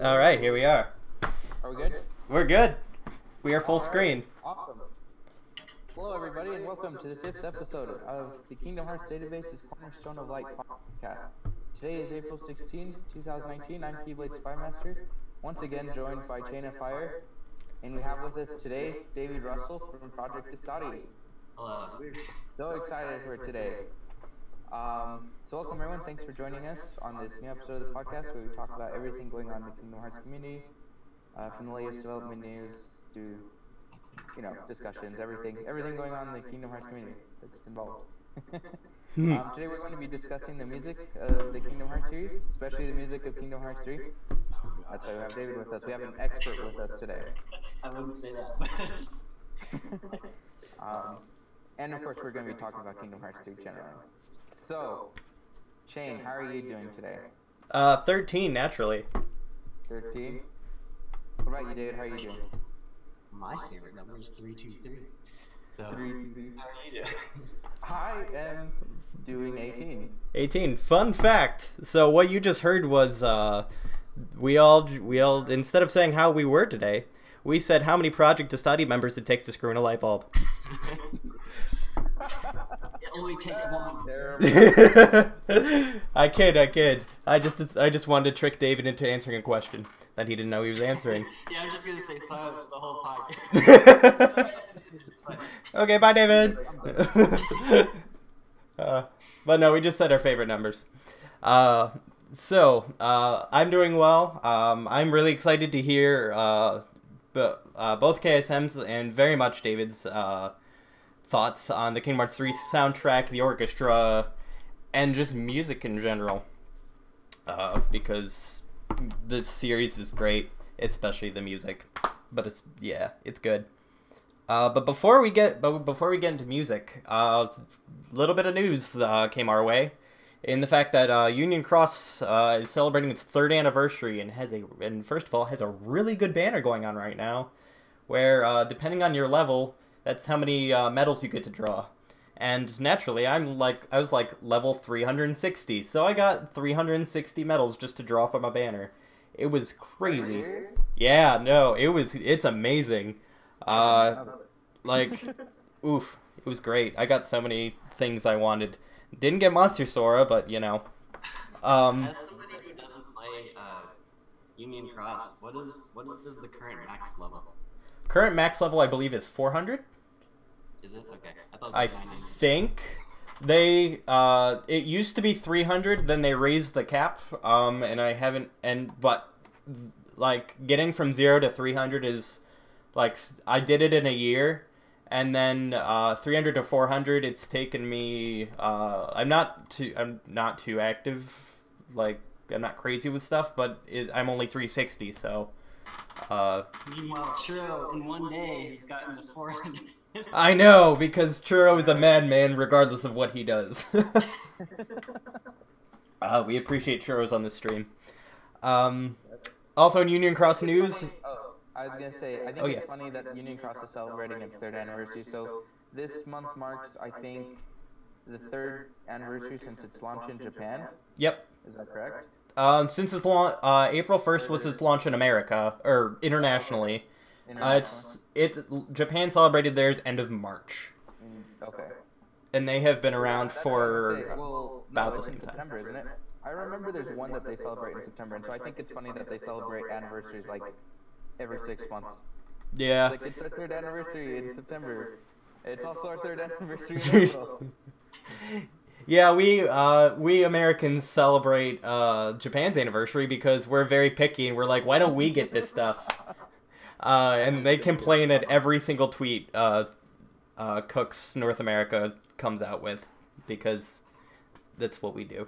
All right, here we are. Are we good? We're good. We are full All right. screen. Awesome. Hello, everybody, and welcome to the 5th episode of the Kingdom Hearts Database's Cornerstone of Light podcast. Today is April 16, 2019. I'm KeybladeSpyMaster, once again joined by Chainoffire, and we have with us today David Russell from Project Destati. Hello. So excited for today. So welcome everyone, thanks for joining us on this new episode of the podcast where we talk about everything going on in the Kingdom Hearts community, from the latest development news to, discussions, everything going on in the Kingdom Hearts community that's involved. Today we're going to be discussing the music of the Kingdom Hearts series, especially the music of Kingdom Hearts 3. That's why we have David with us. We have an expert with us today. I wouldn't say that. And of course we're going to be talking about Kingdom Hearts 3 generally. So, Chain, how are you doing today? 13 naturally. 13? What about you, David? How are you doing? My favorite number is 323. So, 323. how are you doing? I am doing 18. 18. Fun fact. So what you just heard was we all instead of saying how we were today, we said how many Project Destati members it takes to screw in a light bulb. It only takes one. I kid. I just wanted to trick David into answering a question that he didn't know he was answering. Yeah, I was just gonna say silence for the whole podcast. It's fine. Okay, bye, David. But no, we just said our favorite numbers. So I'm doing well. I'm really excited to hear both KSM's and very much David's thoughts on the Kingdom Hearts 3 soundtrack, the orchestra, and just music in general. Because this series is great, especially the music. But it's good. But before we get into music, a little bit of news came our way, in the fact that Union Cross is celebrating its 3rd anniversary and first of all has a really good banner going on right now, where depending on your level, that's how many medals you get to draw. And naturally, I was like level 360, so I got 360 medals just to draw from a banner. It was crazy. Yeah, no, it's amazing. Oof, it was great. I got so many things I wanted. Didn't get Monster Sora, but you know. As somebody who doesn't play Union Cross, what is the current max level? Current max level, I believe, is 400. Is it? Okay. I thought it was I like 900. think it used to be 300, then they raised the cap, but getting from 0 to 300 is, I did it in a year, and then 300 to 400, it's taken me, I'm not too active, I'm not crazy with stuff, but I'm only 360, so, Meanwhile, Churro in one day has gotten to 400. I know, because Churro is a madman regardless of what he does. We appreciate Churros on this stream. Also in Union Cross news... I was going to say, I think it's funny that Union Cross is celebrating its 3rd anniversary, so this month marks, I think, the 3rd anniversary since its launch in Japan. Yep. Is that correct? Since its launch, April 1st was its launch in America, or internationally. Japan celebrated theirs end of March. Okay. And they have been around for about the same in time. September, isn't it? I remember there's one that they celebrate in September, and so I think it's funny that they celebrate anniversaries every 6 months. Yeah. It's our 3rd anniversary in September. It's also our 3rd anniversary in April. Yeah, we Americans celebrate Japan's anniversary because we're very picky and we're like, why don't we get this stuff? And they complain at every single tweet Cooks North America comes out with, because that's what we do.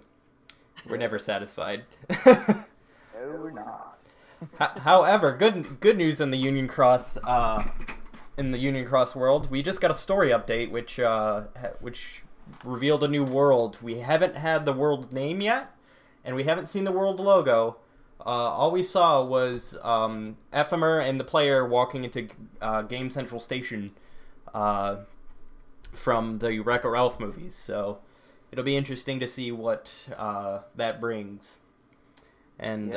We're never satisfied. No, we're not. However, good news in the Union Cross world. We just got a story update which revealed a new world. We haven't had the world name yet, and we haven't seen the world logo. All we saw was Ephemer and the player walking into Game Central Station from the Wreck-It Ralph movies. So it'll be interesting to see what that brings. And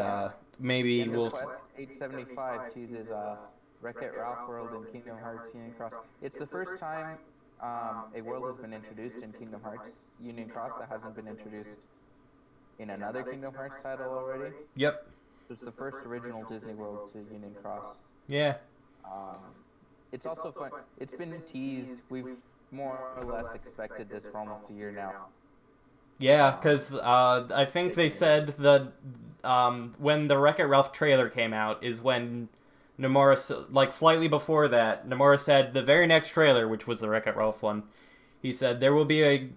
maybe End we'll. of Quest 875 teases Wreck-It Ralph world in Kingdom Hearts Union Cross. It's the first time a world has been introduced in Kingdom Hearts Union Cross that hasn't been introduced in another Kingdom Hearts title already. Yep. It's the first original Disney World to Union Cross. Yeah. It's also fun. It's been teased. We've more or less expected this for almost a year now. Yeah, because I think they said that when the Wreck-It Ralph trailer came out is when Nomura, like slightly before that, Nomura said the very next trailer, which was the Wreck-It Ralph one, he said there will be a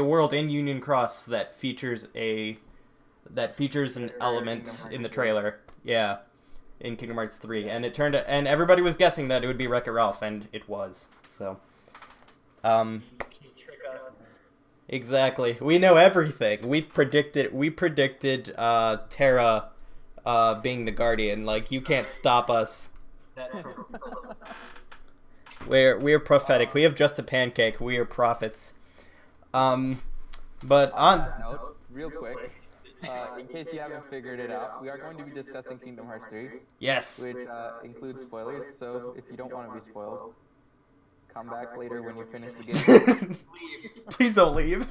world in Union Cross that features an element in the trailer. Yeah, in Kingdom Hearts 3, and and everybody was guessing that it would be Wreck-It Ralph, and it was. So, exactly. We know everything. We predicted Terra being the Guardian. Like, you can't stop us. We're prophetic. We have just a pancake. We are prophets. But on that note, real quick, in case you haven't figured it out, we are going to be discussing Kingdom Hearts 3. Yes. Which includes spoilers. So if you don't want to be spoiled, come back later when you finish the game. Please don't leave.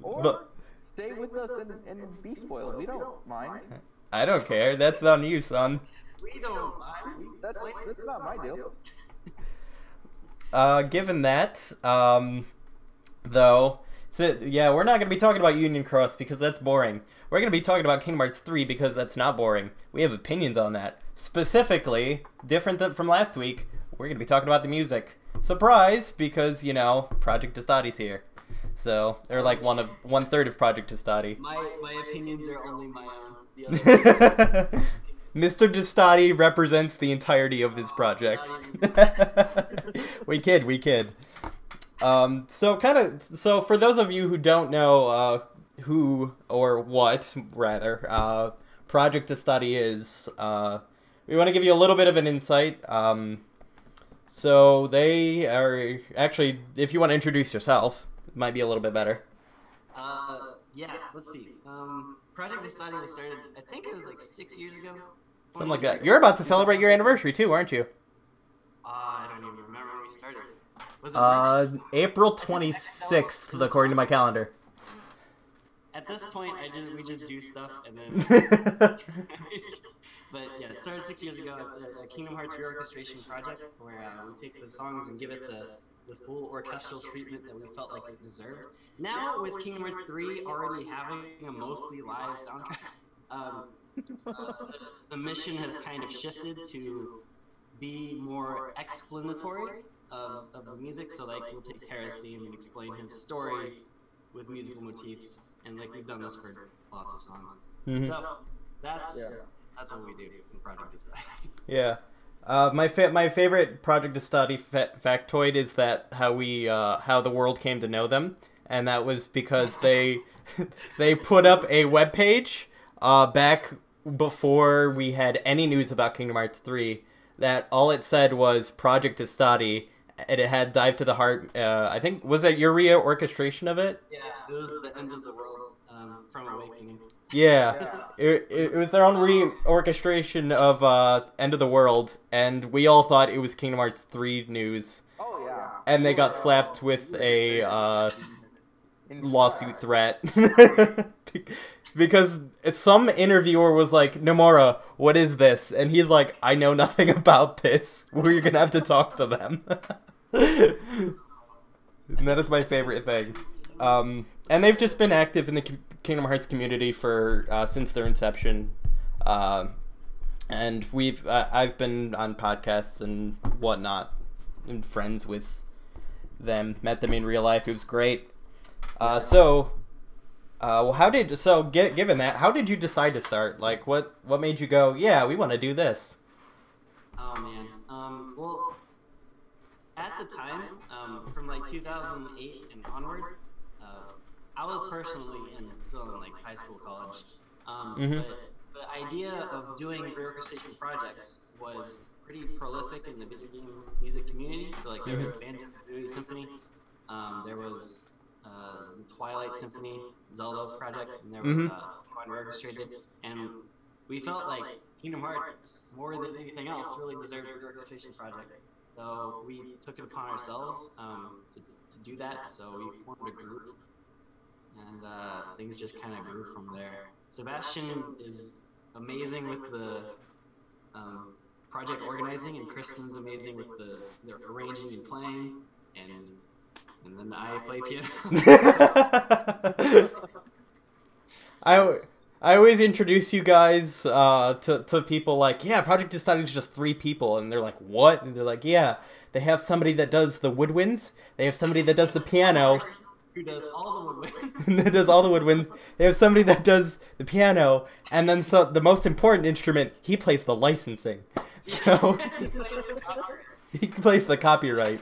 Or stay with us and be spoiled. We don't mind. I don't care. That's on you, son. We don't mind. That's not my deal. Given that, though, so yeah, we're not going to be talking about Union Cross because that's boring. We're going to be talking about Kingdom Hearts 3 because that's not boring. We have opinions on that. Specifically, different than from last week, we're going to be talking about the music. Surprise, because, you know, Project Destati's here. So, they're like one third of Project Destati. My opinions are only my own. The other Mr. Destati represents the entirety of his project. We kid. So for those of you who don't know who or what, rather, Project Destati is, we want to give you a little bit of an insight. So they are, actually, if you want to introduce yourself, it might be a little bit better. Yeah, let's see. Project Destati was started, I think it was like 6 years ago. Something like that. You're about to celebrate your anniversary too, aren't you? I don't even remember when we started. Was it March? April 26th, according to my calendar. At this point, we just do stuff and then. But yeah, it started 6 years ago. It's a Kingdom Hearts reorchestration project where we take the songs and give it the full orchestral treatment that we felt like it deserved. Now, with Kingdom Hearts 3 already having a mostly live soundtrack, the mission has kind of shifted to be more explanatory of the music. So, like, we'll take Terra's theme and explain his story with musical motifs, and like we've done this for lots of songs. Mm-hmm. So that's what we do in Project Destati. Yeah. My favorite Project Destati factoid is that how the world came to know them, and that was because they put up a webpage back before we had any news about Kingdom Hearts 3 that all it said was Project Destati, and it had Dive to the Heart. I think, was it your reorchestration of it? Yeah, it was the End of the World from Awakening. Yeah. It was their own reorchestration of End of the World, and we all thought it was Kingdom Hearts 3 news. Oh, yeah. And they got slapped with a lawsuit threat. Because some interviewer was like, Nomura, what is this? And he's like, I know nothing about this. We're going to have to talk to them. And that is my favorite thing. And they've just been active in the Kingdom Hearts community for since their inception. And I've been on podcasts and whatnot and friends with them. Met them in real life. It was great. Given that, how did you decide to start? Like, what made you go, yeah, we want to do this? Oh, man. Well, at the time, from like 2008 and onward, I was personally still in like high school, college. But the idea of doing reorchestration projects was pretty prolific in the video game music community. So like there was Banjo-Kazooie Symphony, there was the Twilight Symphony Zelda project, and there was one orchestrated, and we felt like Kingdom Hearts, more than anything else, really deserved a orchestration project. So we took it upon ourselves to do that. So we formed a group, and things just kind of grew from there. Sebastian is amazing with the project organizing, and Kristen's amazing with the arranging and playing, and then I play piano. I always introduce you guys to people like, yeah, Project Destati is just 3 people, and they're like, what? And they're like, yeah, they have somebody that does the woodwinds, they have somebody that does the piano, who does all the woodwinds. that does all the woodwinds. They have somebody that does the piano, and then the most important instrument, he plays the licensing. So he plays the copyright.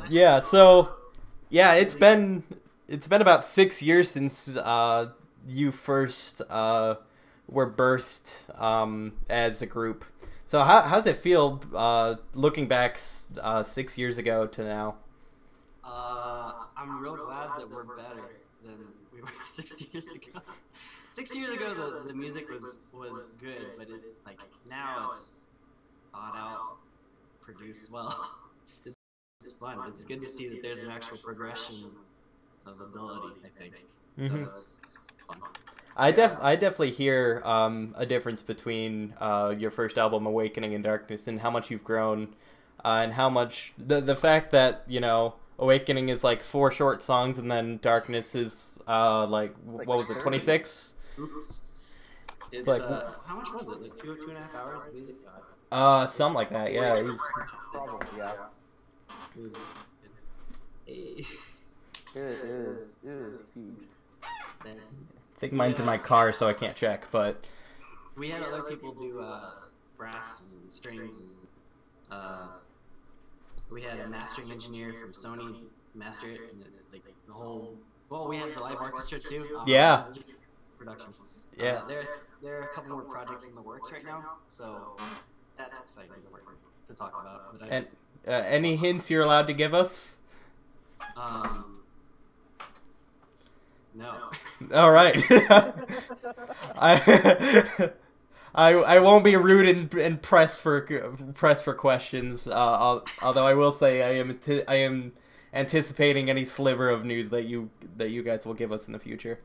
Yeah. So yeah, it's been about 6 years since you first were birthed as a group. So how's it feel looking back 6 years ago to now? I'm real glad that we're better than we were 6 years ago. 6 years ago, the music was good, but now it's thought out, produced well. It's fun. It's good to see that there's an actual progression of ability, I think. So it's fun. I definitely hear a difference between your first album, Awakening and Darkness, and how much you've grown, and how much the fact that, you know, Awakening is like 4 short songs, and then Darkness is what was it, 26? Oops. It's like, how much was it? Like 2.5 hours of music? Something like that. Yeah. Probably, yeah. It is huge. Thanks. I think mine's in my car, so I can't check, but we had other people do brass and strings, and we had a mastering engineer from Sony master it, and like the whole. Well, we had the live orchestra too. Yeah. Production. Yeah. There are a couple more projects in the works right now, so that's exciting to talk about. But and any hints you're allowed to give us? No. All right. I won't be rude and press for questions. Although I will say I am anticipating any sliver of news that you guys will give us in the future.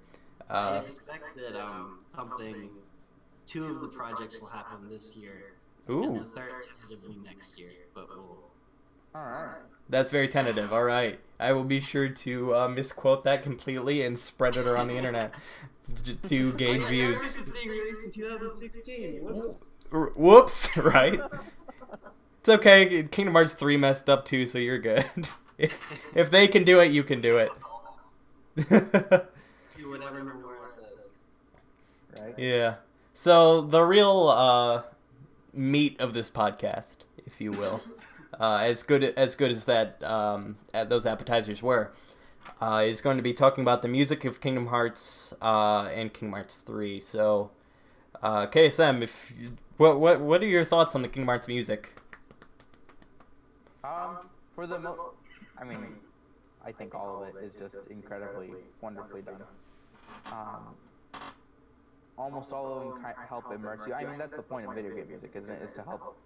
I expect that 2 of the projects will happen this year. Ooh. And the 3rd tentatively next year, but we'll. All right. That's very tentative. All right, I will be sure to misquote that completely and spread it around the internet to gain views. This is being released in 2016. Whoops. Whoops. Right. It's okay. Kingdom Hearts 3 messed up too, so you're good. If they can do it, you can do it. Do whatever Nomura says. Right. Yeah. So the real meat of this podcast, if you will, as good as that those appetizers were, is going to be talking about the music of Kingdom Hearts and Kingdom Hearts 3. So, KSM, what are your thoughts on the Kingdom Hearts music? I think all of it is just incredibly, wonderfully done. Almost all of them help immerse you. I mean, that's the point of video game music, isn't it? Is to help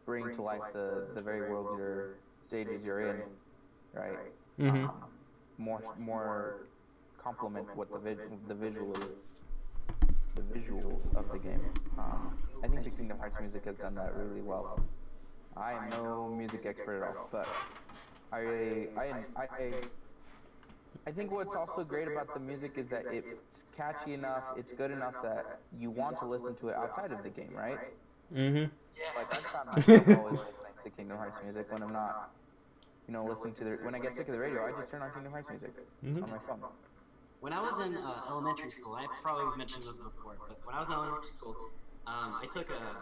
bring to life the very worlds stages you're in, right? Mm-hmm. More complement what the visuals of the game. I think the Kingdom Hearts music has done that really well. I am no music expert at all, but I think what's also great about the music is that it's catchy enough, it's good enough that you want to listen to it outside of the game, right? Mm-hmm. Like I found myself always listening to Kingdom Hearts music when I'm not, listening to when I get sick of the radio, I just turn on Kingdom Hearts music on my phone. When I was in elementary school, I probably mentioned this before, but when I was in elementary school, I took a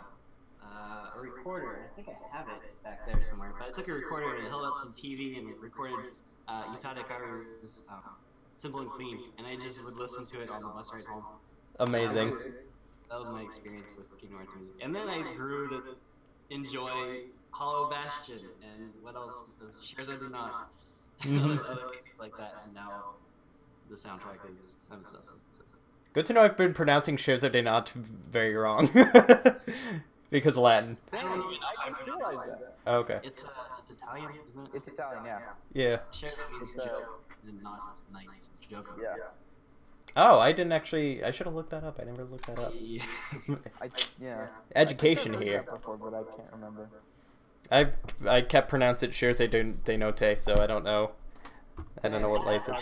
recorder. I think I have it back there somewhere. But I took a recorder and held it up to the TV and recorded Utada Karu's Simple and Clean, and I just would listen to it on the bus ride home. Amazing. That was my experience with Kingdom Hearts music. And then I grew to enjoy Hollow Bastion, and what else? Shares I Do Not, other pieces like that, and now the soundtrack is I'm obsessed with it. Good to know I've been pronouncing Shares de Not very wrong. Because Latin. I don't even know if I'm pronouncing that. Okay. It's Italian, isn't it? It's Italian, yeah. Yeah. Shares means joke, and not is night. Joke. Yeah. Oh, I didn't actually. I should have looked that up. I never looked that up. Yeah. Education I've heard here. that before, but I can't remember. I kept pronouncing it Shares de Note, so I don't know. I don't know what life is.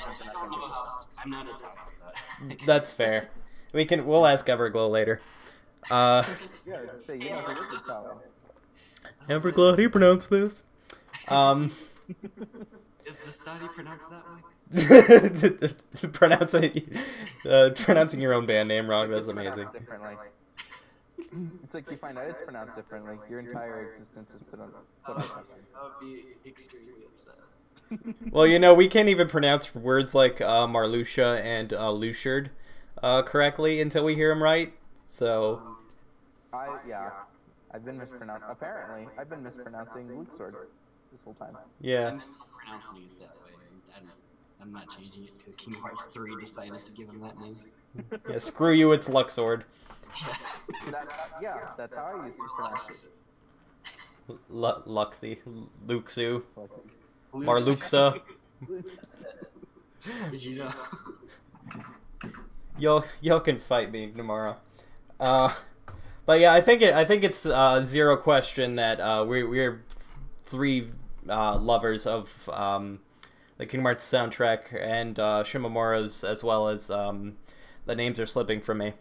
I'm not Italian. That's fair. We'll ask Everglow later. Yeah, just say, yeah, it's Italian. Everglow, how do you pronounce this? Is Destati pronounced that way? Pronouncing your own band name wrong, that's amazing. Differently. It's like you find out it's pronounced differently. Your entire existence is put on question. I would be extremely upset. Well, you know, we can't even pronounce words like Marluxia and Luciard correctly until we hear them right. So, I've been mispronouncing. Apparently, I've been mispronouncing Luxord this whole time. yeah. I'm still pronouncing it that way. I'm not changing it because Kingdom Hearts 3 decided to give him that name. Yeah, screw you, it's Luxord. That's how I used to pronounce it. Luxie, Luxu, Luxie. Marluxa. Did you know? Y'all can fight me tomorrow. But yeah, I think it's zero question that we're three lovers of the Kingdom Hearts soundtrack and Shimomura's, as well as the names are slipping from me.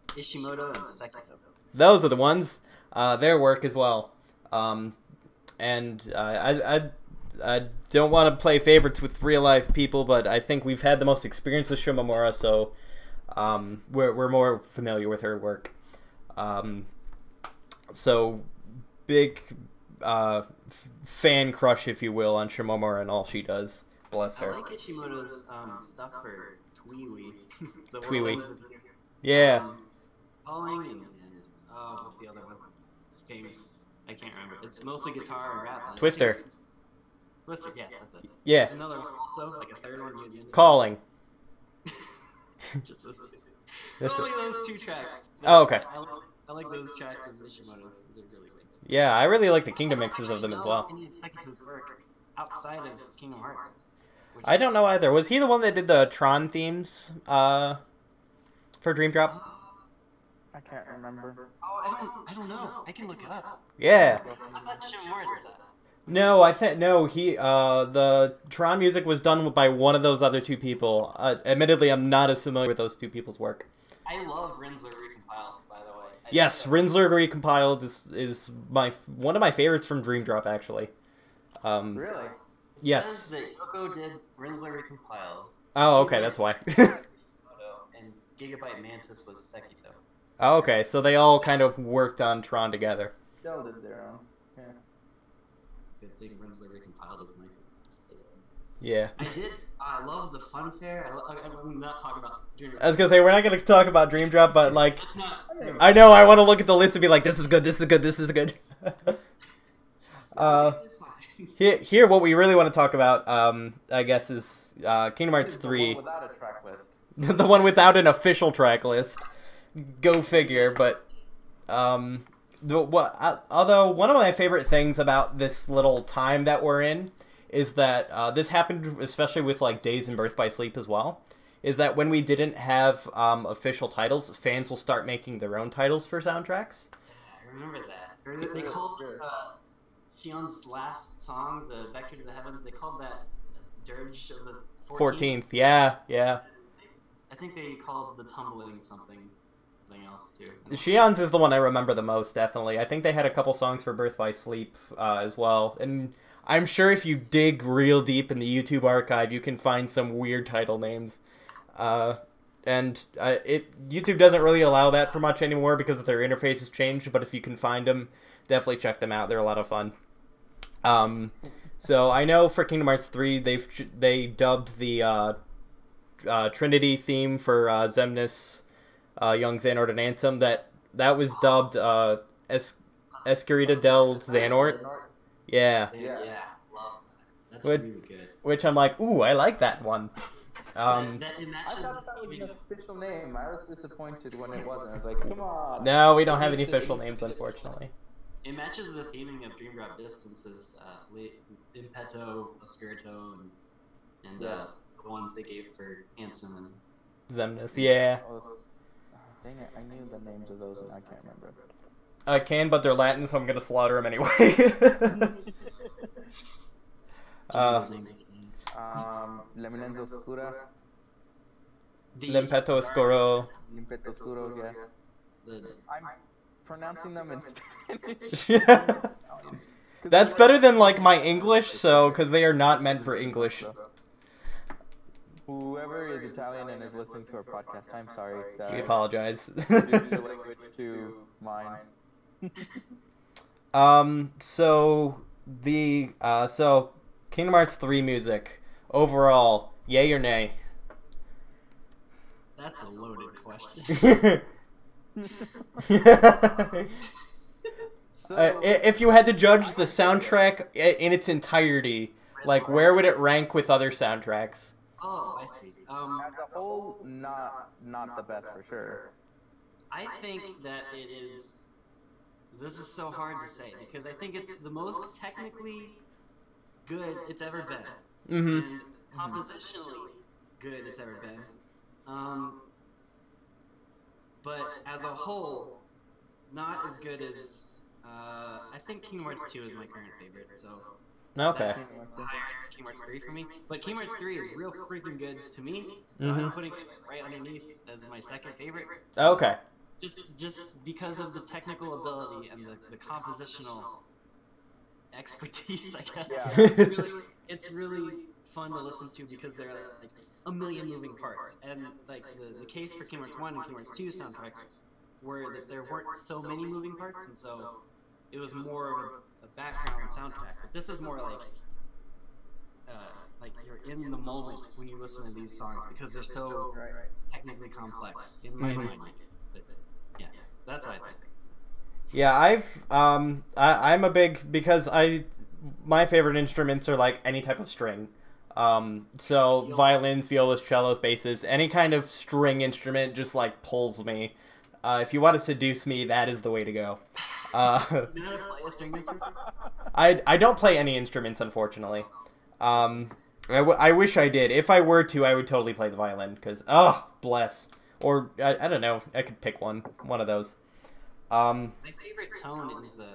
Ishimoto and Sekito. Those are the ones. Their work as well. And I don't want to play favorites with real life people, but I think we've had the most experience with Shimomura, so we're more familiar with her work. So big fan crush, if you will, on Shimomura and all she does. Bless her. I like Ishimoto's stuff for Twiwi. Twiwi. Yeah. Calling and what's the other one? It's famous. I can't remember. It's mostly guitar and rap. Twister. Twister, yeah, that's it. Yeah. There's another one also, like a third one. Calling. Just those two. Only those two tracks. Oh, okay. I like those tracks as Ishimoto's. They're really good. Yeah, I really like the Kingdom mixes of them as well. Sekito's work outside of Kingdom Hearts. I don't know either. Was he the one that did the Tron themes for Dream Drop? I can't remember. Oh, I don't know. I can look it up. Yeah. I thought Shimomura did that. No, I think no. The Tron music was done by one of those other two people. Admittedly, I'm not as familiar with those two people's work. I love Rinsler Recompiled, by the way. Yes, Rinsler Recompiled is one of my favorites from Dream Drop, actually. Really? Yes. It says that Yoko did Rinsler Recompiled. Oh, okay, that's why. And Gigabyte Mantis was Sekito. Oh, okay, so they all kind of worked on Tron together. They all did their own. Yeah. Good thing Rinsler Recompiled is my favorite. Yeah. I love the funfair. I'm not talking about Dream Drop. I was gonna say, we're not gonna talk about Dream Drop, but like, It's not. I know I want to look at the list and be like, this is good, this is good, this is good. Here, what we really want to talk about, I guess, is Kingdom Hearts 3. The one without a track list. The one without an official track list. Go figure, but although one of my favorite things about this little time that we're in is that this happened especially with like Days and Birth by Sleep as well, is that when we didn't have official titles, fans will start making their own titles for soundtracks. I remember that. They called Shion's last song, the Vector to the Heavens, they called that Dirge of the 14th, yeah. I think they called the Tumbling something else too. Shion's is the one I remember the most, definitely. I think they had a couple songs for Birth by Sleep as well. And I'm sure if you dig real deep in the YouTube archive, you can find some weird title names. YouTube doesn't really allow that for much anymore because their interface has changed, but if you can find them, definitely check them out. They're a lot of fun. So I know for Kingdom Hearts 3, they dubbed the Trinity theme for Xemnas, Young Xehanort and Ansem. That was dubbed Escarita del Xanort. Yeah. Yeah, love that. That's Which, really good. which I'm like, ooh, I like that one. It I matches thought that the was theming an of official name. I was disappointed when it wasn't. I was like, come on. No, we don't have any official names, unfortunately. it matches the theming of Dream Drop Distances, Impeto, Oscurito, and the ones they gave for Ansem and Zemnis, yeah. Oh, dang it, I knew the names of those and I can't remember. I can, but they're Latin, so I'm gonna slaughter them anyway. Lemilenza Oscura. Limpeto Oscuro. Limpeto Oscuro, yeah. I'm pronouncing them in Spanish. That's better than like my English, so because they are not meant for English. Whoever is Italian and is listening to our podcast, I'm sorry. We apologize. Reduce your language to mine. So Kingdom Hearts 3 music overall, yay or nay? That's a loaded question. If you had to judge the soundtrack in its entirety, like where would it rank with other soundtracks? Oh, I see. As a whole, not the best for sure. I think that it is. This is so hard to say because I think it's the most technically good it's ever been, and compositionally good it's ever been. But as a whole, not as good as. I think Kingdom Hearts 2 is my current favorite. So. Okay. Higher Kingdom Hearts 3 for me, but Kingdom Hearts 3 is real freaking good to me. So I'm putting it right underneath as my second favorite. So Okay. Just because of the technical ability and the compositional expertise, I guess. Yeah. It's really fun to listen to because there are like a million moving parts, and like the case for Kingdom Hearts 1 and Kingdom Hearts 2 soundtracks were that there weren't so many moving parts, and so it was more of a background soundtrack. But this is more like you're in the moment when you listen to these songs because they're so technically complex in my mind. But, yeah, that's what I think. Yeah, I'm a big because my favorite instruments are like any type of string. So violins, violas, cellos, basses, any kind of string instrument just like pulls me. If you want to seduce me, that is the way to go. You know how to play a string instrument? I don't play any instruments, unfortunately. I wish I did. If I were to, I would totally play the violin, because, oh, bless. Or, I don't know, I could pick one of those. My favorite tone is the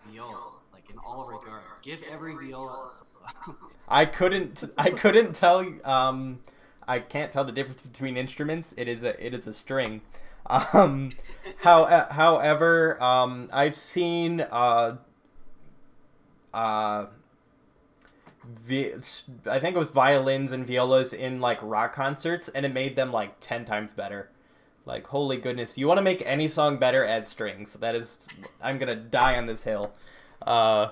viola, like in all regards. Give every viola a solo. I couldn't tell, I can't tell the difference between instruments. It is a string. However, I've seen, I think it was violins and violas in like rock concerts, and it made them like 10 times better. Like, holy goodness, you want to make any song better, add strings. That is, I'm gonna die on this hill. I'm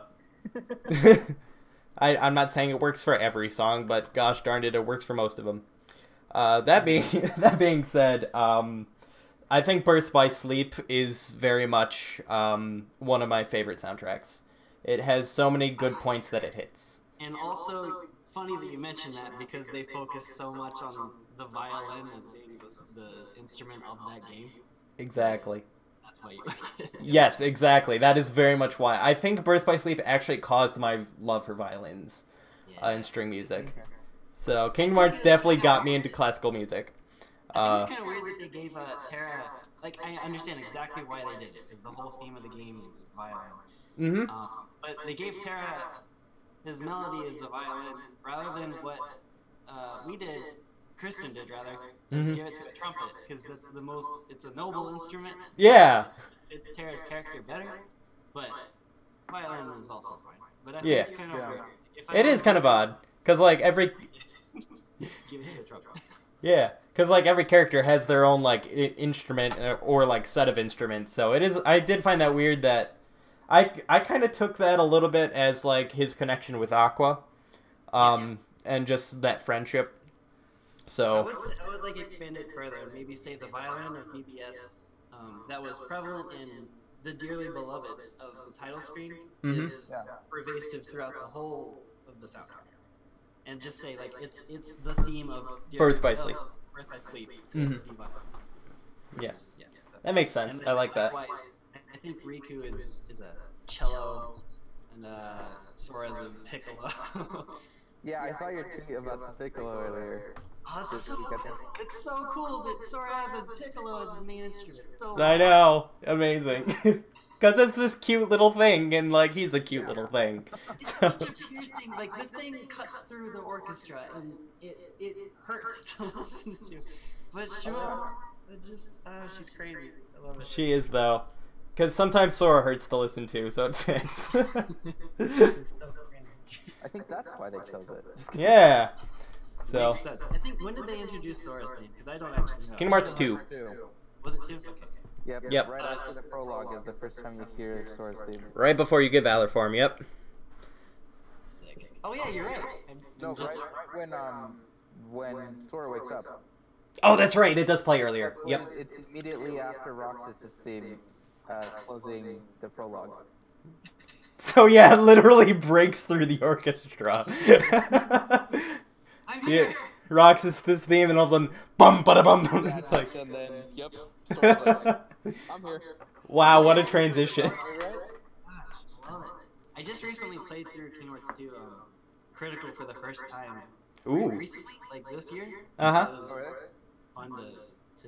not saying it works for every song, but gosh darn it works for most of them. That being said, I think Birth by Sleep is very much one of my favorite soundtracks. It has so many good points that it hits. And also, funny that you mention that because they focus so much on the violin as being the instrument of that game. Exactly. That's why you like it. Yes, exactly. That is very much why. I think Birth by Sleep actually caused my love for violins and string music. Okay. So Kingdom Hearts definitely got me into classical music. I think it's kind of weird that they gave Terra. Like, I understand exactly why they did it, because the whole theme of the game is violin. But they gave Terra his melody as a violin, rather than what we did, Kristen did rather, is give it to a trumpet, because it's the most. It's a noble instrument. Yeah. It's Terra's character better, but violin is also fine. But I think it's kind of weird. It is kind of odd, because like every. Give it to a trumpet. Yeah, because like every character has their own like instrument or like set of instruments, so it is. I did find that weird that I kind of took that a little bit as like his connection with Aqua, and just that friendship. So I would like expand it further and maybe say the violin of BBS that was prevalent in the dearly beloved of the title screen Mhm. is pervasive throughout the whole of the soundtrack. And just say like it's the theme of Birth by Sleep. Birth by Sleep to Mhm. Eva. Yeah. That makes sense. I like that. Likewise, I think Riku is a cello, and Sora's a piccolo. Yeah, I saw your tweet about the piccolo earlier. Oh, it's so cool that Sora has a piccolo as his main instrument. So I know. Amazing. Because it's this cute little thing, and, like, he's a cute little thing. It's So. such a piercing, like, the thing cuts through the orchestra, and it hurts to listen to. But sure, she's crazy. I love it. She is, though. Because sometimes Sora hurts to listen to, so it fits. I think that's why they chose it. Yeah. So. Makes sense. I think, when did they introduce Sora's theme? Because I don't actually know. Kingdom Hearts 2. Was it 2? Okay. Yep. Right after the prologue is the first time you hear Sora's theme. Right before you get Valor Form, yep. Sick. Oh yeah, you're right. No, right when Sora wakes up. Oh, that's right. It does play earlier. Yep. It's immediately after Roxas' theme, closing the prologue. So yeah, it literally breaks through the orchestra. I'm here. Yeah, Roxas this theme, and all of a sudden, bum, bada, bum, bum. Yeah, It's like, and then, yep, Sora's like, I'm here. wow, what a transition. Gosh, love it. I just recently played through Kingdom Hearts 2 Critical for the first time. Ooh. Recently, like this year. Uh-huh. So it was fun to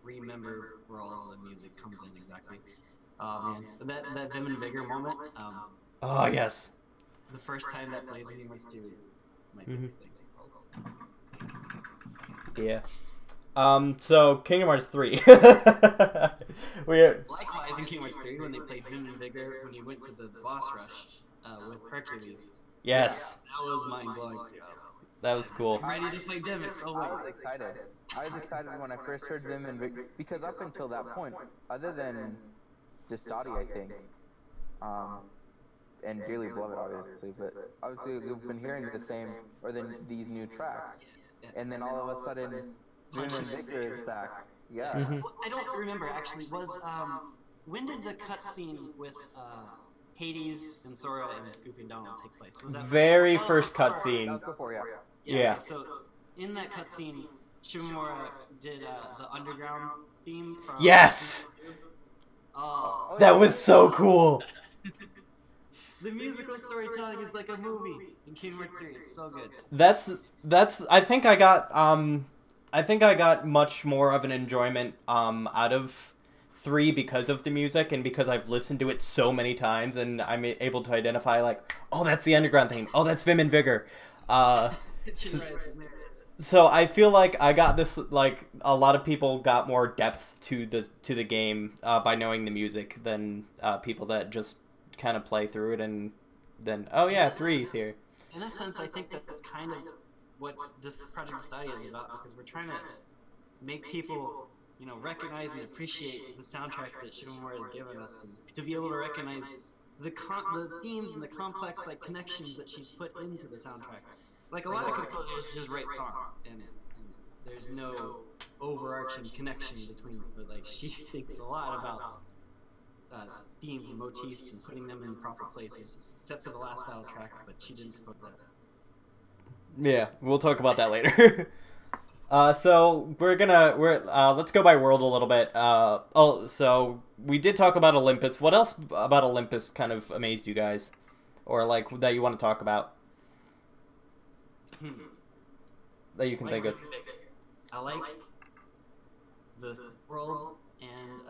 remember where all the music comes in exactly. Oh man, that Vim and Vigor moment. Oh yes. The first time that plays in Kingdom Hearts 2 is my favorite thing. Yeah. So Kingdom Hearts 3. We're Likewise in Kingdom Hearts 3 when they played Vim and Vigor when you went to the boss rush with Hercules. yes. That was mind blowing too. That was cool. I'm ready to play Demix. Oh I was wait. excited. I was excited when I first heard them, because up until that point, other than Destati, I think, and Dearly Beloved, obviously, but obviously we've been hearing the same, or these new tracks, and then all of a sudden, Vim and Victor is back. Yeah. Mhm. Well, I don't remember actually. Was when did the cutscene with Hades and Sora and Goofy and Donald take place? Was that Very first That cutscene. was before, yeah. Yeah. Okay, so in that cutscene, Shimomura did the underground theme from. Yes. Oh. That was so cool. The musical storytelling is like a movie in Kingdom Hearts 3. It's so good. That's I think I got much more of an enjoyment out of 3 because of the music and because I've listened to it so many times and I'm able to identify like, oh, that's the underground theme. Oh, that's Vim and Vigor. So I feel like I got this, like a lot of people got more depth to the game by knowing the music than people that just kind of play through it and then, oh yeah, 3's here. In a sense, I think that's kind of what this Project Destati is about, because we're trying to make people, you know, recognize and appreciate the soundtrack that Shimomura has given us, and to be able to recognize the themes and the complex like connections that she's put into the soundtrack. Like a lot of composers just write songs, and there's no overarching connection between them. But like she thinks a lot about themes and motifs and putting them in proper places, except for the last battle track, but she didn't put that. Yeah, we'll talk about that later. So let's go by world a little bit. So we did talk about Olympus. What else about Olympus kind of amazed you guys, or like that you want to talk about? That you can think of. I like the world and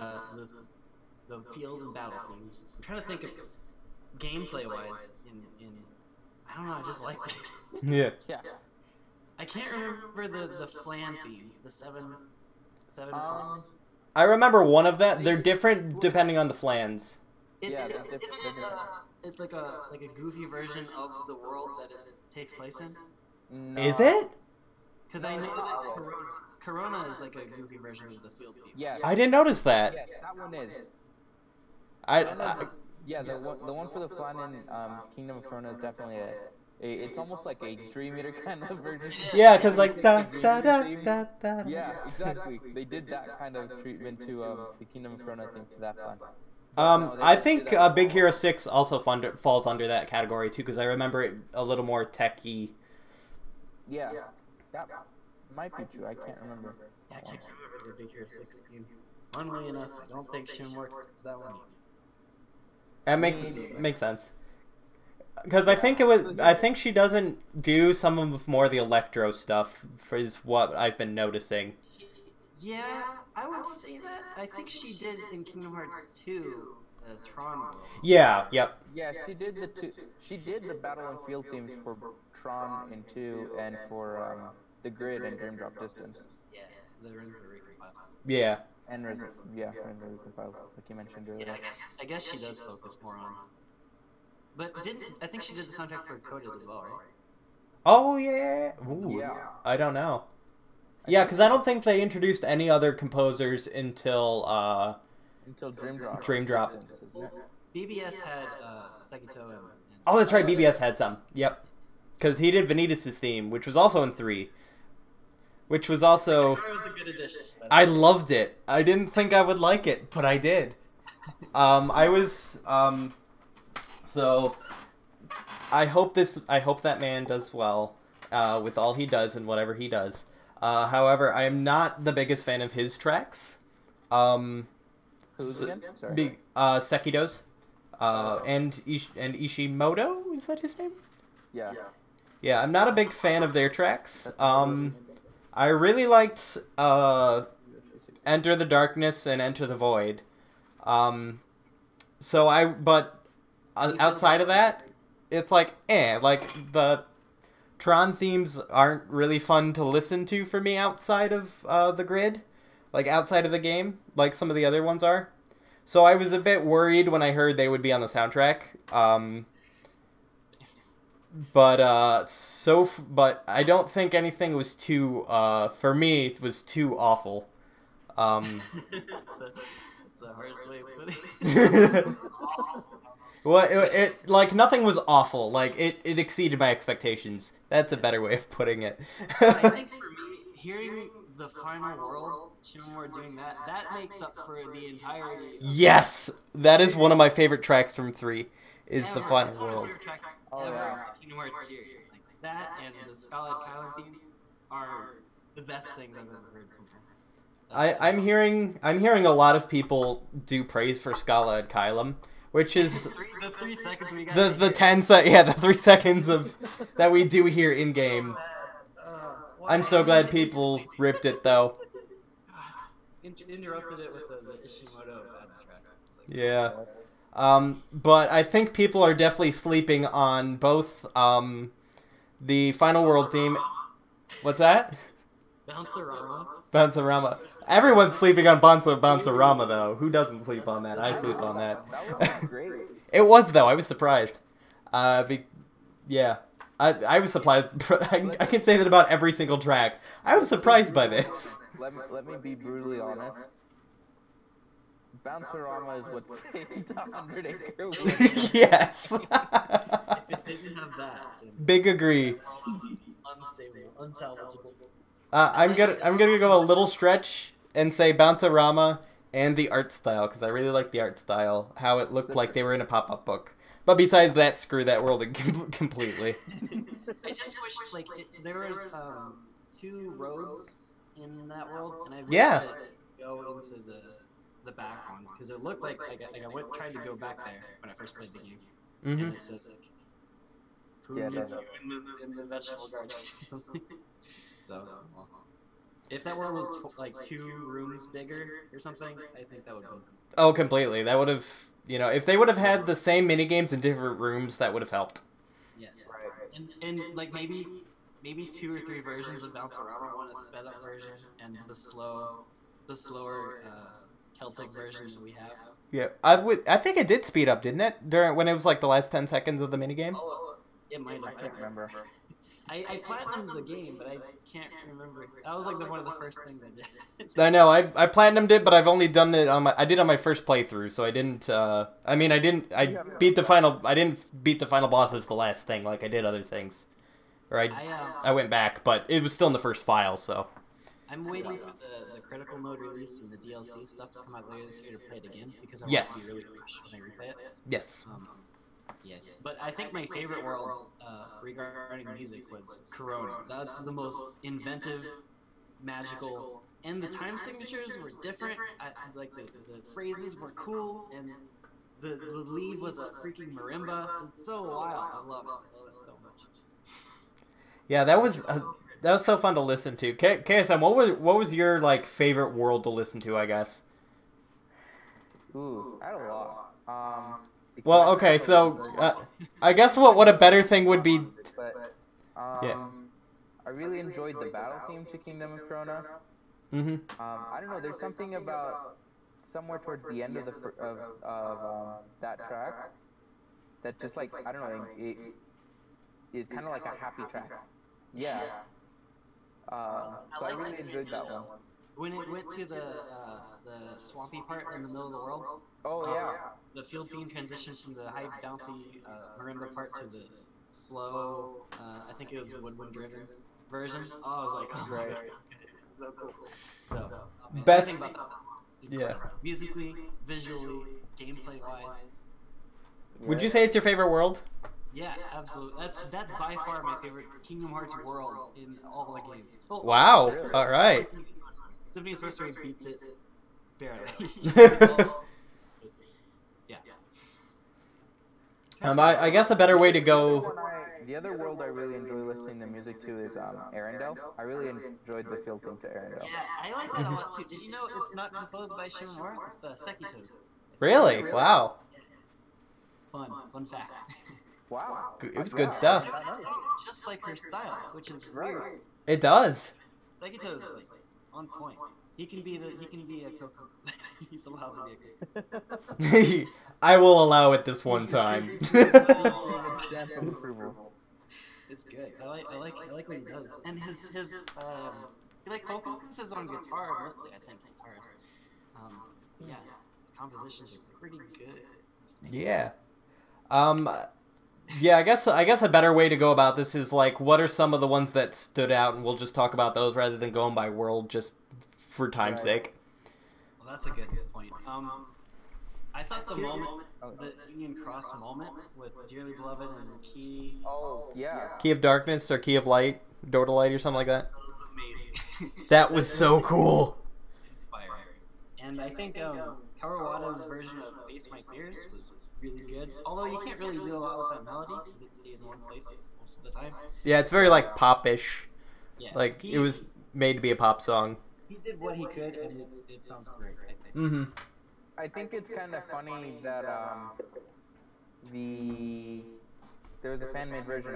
the field and battle themes. I'm trying to think of gameplay wise in I don't know, I just like that. Yeah. Yeah. I can't remember the flan theme, the seven flan. I remember one of that. They're different depending on the flans. It's like a goofy version of the world that it takes place in. No. Is it? Because I know that Corona is like a goofy version of the field theme. Yeah. I didn't notice that. Yeah, that one is. Yeah, the one for the flan in Kingdom of Corona is definitely it's almost like a Dream Eater kind of version. Yeah, because like da da da da da. Yeah, exactly. They did that kind of treatment to the Kingdom of Corona thing for that flan. I think Big Hero 6 also falls under that category too, because I remember it a little more techy. Yeah, that might be true. I can't remember. Yeah, I can't remember the Big Hero 6 theme. Funnily enough, I don't think Shimwork was that one. That makes sense. Because I think she doesn't do some of more of the electro stuff, is what I've been noticing. Yeah, I would say that. I think she did in Kingdom Hearts 2, the Tron world. Yeah, yep. Yeah, she did the two. She did the battle and field themes for Tron in 2 and for the Grid and Dream Drop Distance. Yeah, the Ren's the recompiled. Yeah. And Ren's the recompiled, like you mentioned earlier. Yeah, I guess she does focus more on. But I think she did the soundtrack for Coded as well, right? Oh yeah. Ooh, yeah. I don't know. Yeah, because I don't think they introduced any other composers until Dream Drop. Well, BBS had Sekito and Oh, that's right. BBS had some. Yep. Because he did Vanitas' theme, which was also in 3. Which was also... It was a good addition. I loved it. I didn't think I would like it, but I did. So, I hope that man does well with all he does and whatever he does. However, I am not the biggest fan of his tracks. Who's again? Sorry. Sekito's. And Ishimoto, is that his name? Yeah. Yeah, I'm not a big fan of their tracks. I really liked Enter the Darkness and Enter the Void. But outside of that, it's like, like the Tron themes aren't really fun to listen to for me outside of the Grid, like outside of the game, like some of the other ones are. So I was a bit worried when I heard they would be on the soundtrack. But I don't think anything was too for me it was too awful. It's a harsh way of putting it. Well, it like nothing was awful. Like it exceeded my expectations. That's a better way of putting it. I think for me, hearing the final world, Shimomura doing that makes up for the entirety. Yes, that is one of my favorite tracks from 3. Is the final world. Kingdom Hearts series. Like that and the Scarlet Kylo theme are the best things I've ever heard from her. I'm hearing a lot of people do praise for Scala and Kylum, which is the 3 seconds we got. The 3 seconds of that we do here in game. I'm so glad people ripped it though. Interrupted it with the Ishimoto track. Yeah. But I think people are definitely sleeping on both the Final World theme. What's that? Bounce-a-rama. Everyone's sleeping on Bounce-a-Rama though. Who doesn't sleep on that? I sleep on that. That was great. It was though. I was surprised. Yeah. I was surprised. I can say that about every single track. I was surprised by this. Let me be brutally honest. Bounce-a-Rama is what saved 100 Acre Wood. Yes. If it didn't have that, Big agree. Unstable, unsalvageable. I'm gonna go a little stretch and say Bounce-a-Rama and the art style, because I really like the art style. How it looked like they were in a pop-up book. But besides that, screw that world completely. I just wish there was 2 roads in that world, and I wish Yeah. go into the back one, because it looked like I tried to go back there when I first played the game, and it says food in the vegetable garden or something. So if that world was 2 rooms bigger or something, I think that would be. Oh, completely. That would have, if they would have had the same minigames in different rooms, that would have helped. Yeah, right. And maybe 2 or 3 versions of Bounce-a-Rama, one a sped up version and the slower Celtic version that we have. Yeah, I think it did speed up, didn't it? When it was the last 10 seconds of the minigame? Oh, it might have. I can't remember. I platinumed the game, but I can't remember. That was one of the first things I did. I know, I platinumed it, but I've only done it on my first playthrough, so I didn't. I didn't beat the final boss as the last thing like I did other things. Or I went back, but it was still in the first file, so. I'm waiting for the critical mode release and the DLC stuff to come out later this year to play it again because I want it to be really fresh when I replay it. Yes. Yeah, but I think my favorite world regarding music was Corona. That's the most inventive, magical, and the time signatures were different. Like the phrases were cool, and the lead was a freaking marimba. It's so wild. I love it so much. Yeah, that was so fun to listen to. KSM, what was your like favorite world to listen to? I guess. Ooh, I had a lot. Well, okay, so I guess what a better thing would be. Yeah. I really enjoyed the battle theme to Kingdom of Corona. Mm-hmm. I don't know. There's something about somewhere towards the end of that track that just like I don't know. It is kind of like a happy track. Yeah. So I really enjoyed that one. When it went to the swampy part in the middle of the world. Oh yeah. The field theme transitioned from the high bouncy marimba part to the slow. I think it was woodwind driven version. Oh, I was like, oh right. God, it's so cool. So best. Yeah. Musically, visually, gameplay wise. Would you say it's your favorite world? Yeah, absolutely. That's by far my favorite Kingdom Hearts world in all the games. Oh, wow. All right. Symphony of Sorcery beats it barely. Yeah. I guess a better way to go. The other world I really enjoy listening to music to is Arendelle. I really enjoyed the field theme to Arendelle. Yeah, I like that a lot too. Did you know it's not composed by Shimomura? It's Sekito's. Really? Wow. Fun facts. Wow. It was good stuff. It's just like her style, which is weird. It does. Sekito's like on point. He can be a Coco. He's allowed to be a Coco. I will allow it this one time. It's good. I like what he does. And his he like focuses on guitar mostly. I think guitars. Yeah, his compositions are pretty good. Yeah. Yeah, I guess a better way to go about this is like, what are some of the ones that stood out, and we'll just talk about those rather than going by world, just for time's sake. Well, that's a good point. I thought the moment, the Union Cross moment with Dearly Beloved and Key. Oh yeah. Key of Darkness or Key of Light, Door to Light or something like that. That was amazing. That was so cool. Inspiring. And I think Kawawata's version of Face My Fears was really good. Although you can't really do a lot with that melody because it stays in one place most of the time. Yeah, it's very like pop-ish. Yeah, like it was made to be a pop song. He did what he could, and it sounds great. I think. Mm-hmm. I think it's kind of funny that there was a fan-made version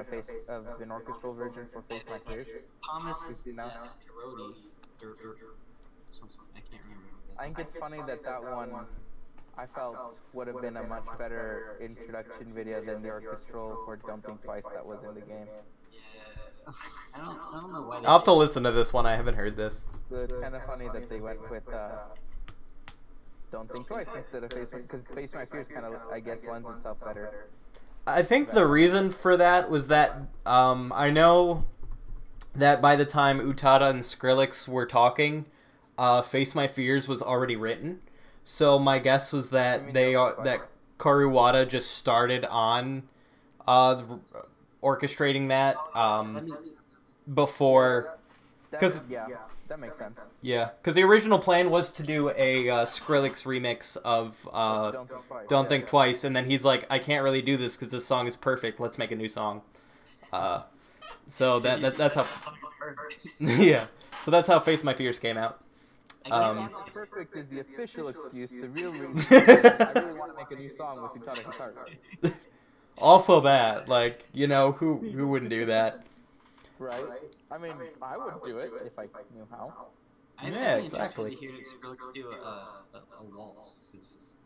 of an orchestral version for Face My Fears. Thomas Hirodi or something. I can't remember. I think it's funny that one I felt would have been a much better introduction video than the orchestral for Don't Think Twice that was in the game. Yeah. I don't know why. I'll have to listen to this one. I haven't heard this. It's kind of funny that they went with Don't Think Twice instead of Face My, because Face My Fears kind of, I guess, lends itself better. I think the reason for that was that I know that by the time Utada and Skrillex were talking, Face My Fears was already written. So my guess was that that Karuwata just started on orchestrating that before, because yeah, that makes sense. Yeah, because the original plan was to do a Skrillex remix of Don't Think Twice, and then he's like, I can't really do this because this song is perfect. Let's make a new song. So that's how. Yeah, so that's how Face My Fears came out. Perfect is the official excuse. The real reason is I really want to make a new song with Utada guitar. Also that, like, you know, who wouldn't do that? Right. I mean, I would do it if I knew how. Yeah, exactly. I hear Skrillex do a waltz.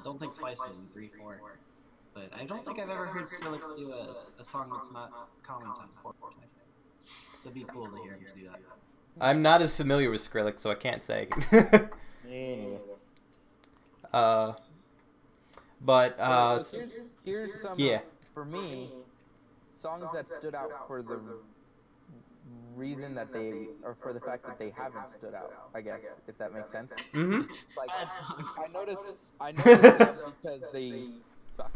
Don't Think Twice in 3/4. But I don't think I've ever heard Skrillex do a song that's not common time 4/4. So it'd be cool to hear him do that. I'm not as familiar with Skrillex, so I can't say. But here's some, for me, songs that stood out for reason that they, or for the fact that they haven't stood out, I guess, if that makes sense. Mm-hmm. Like, Bad songs. I noticed them because they suck.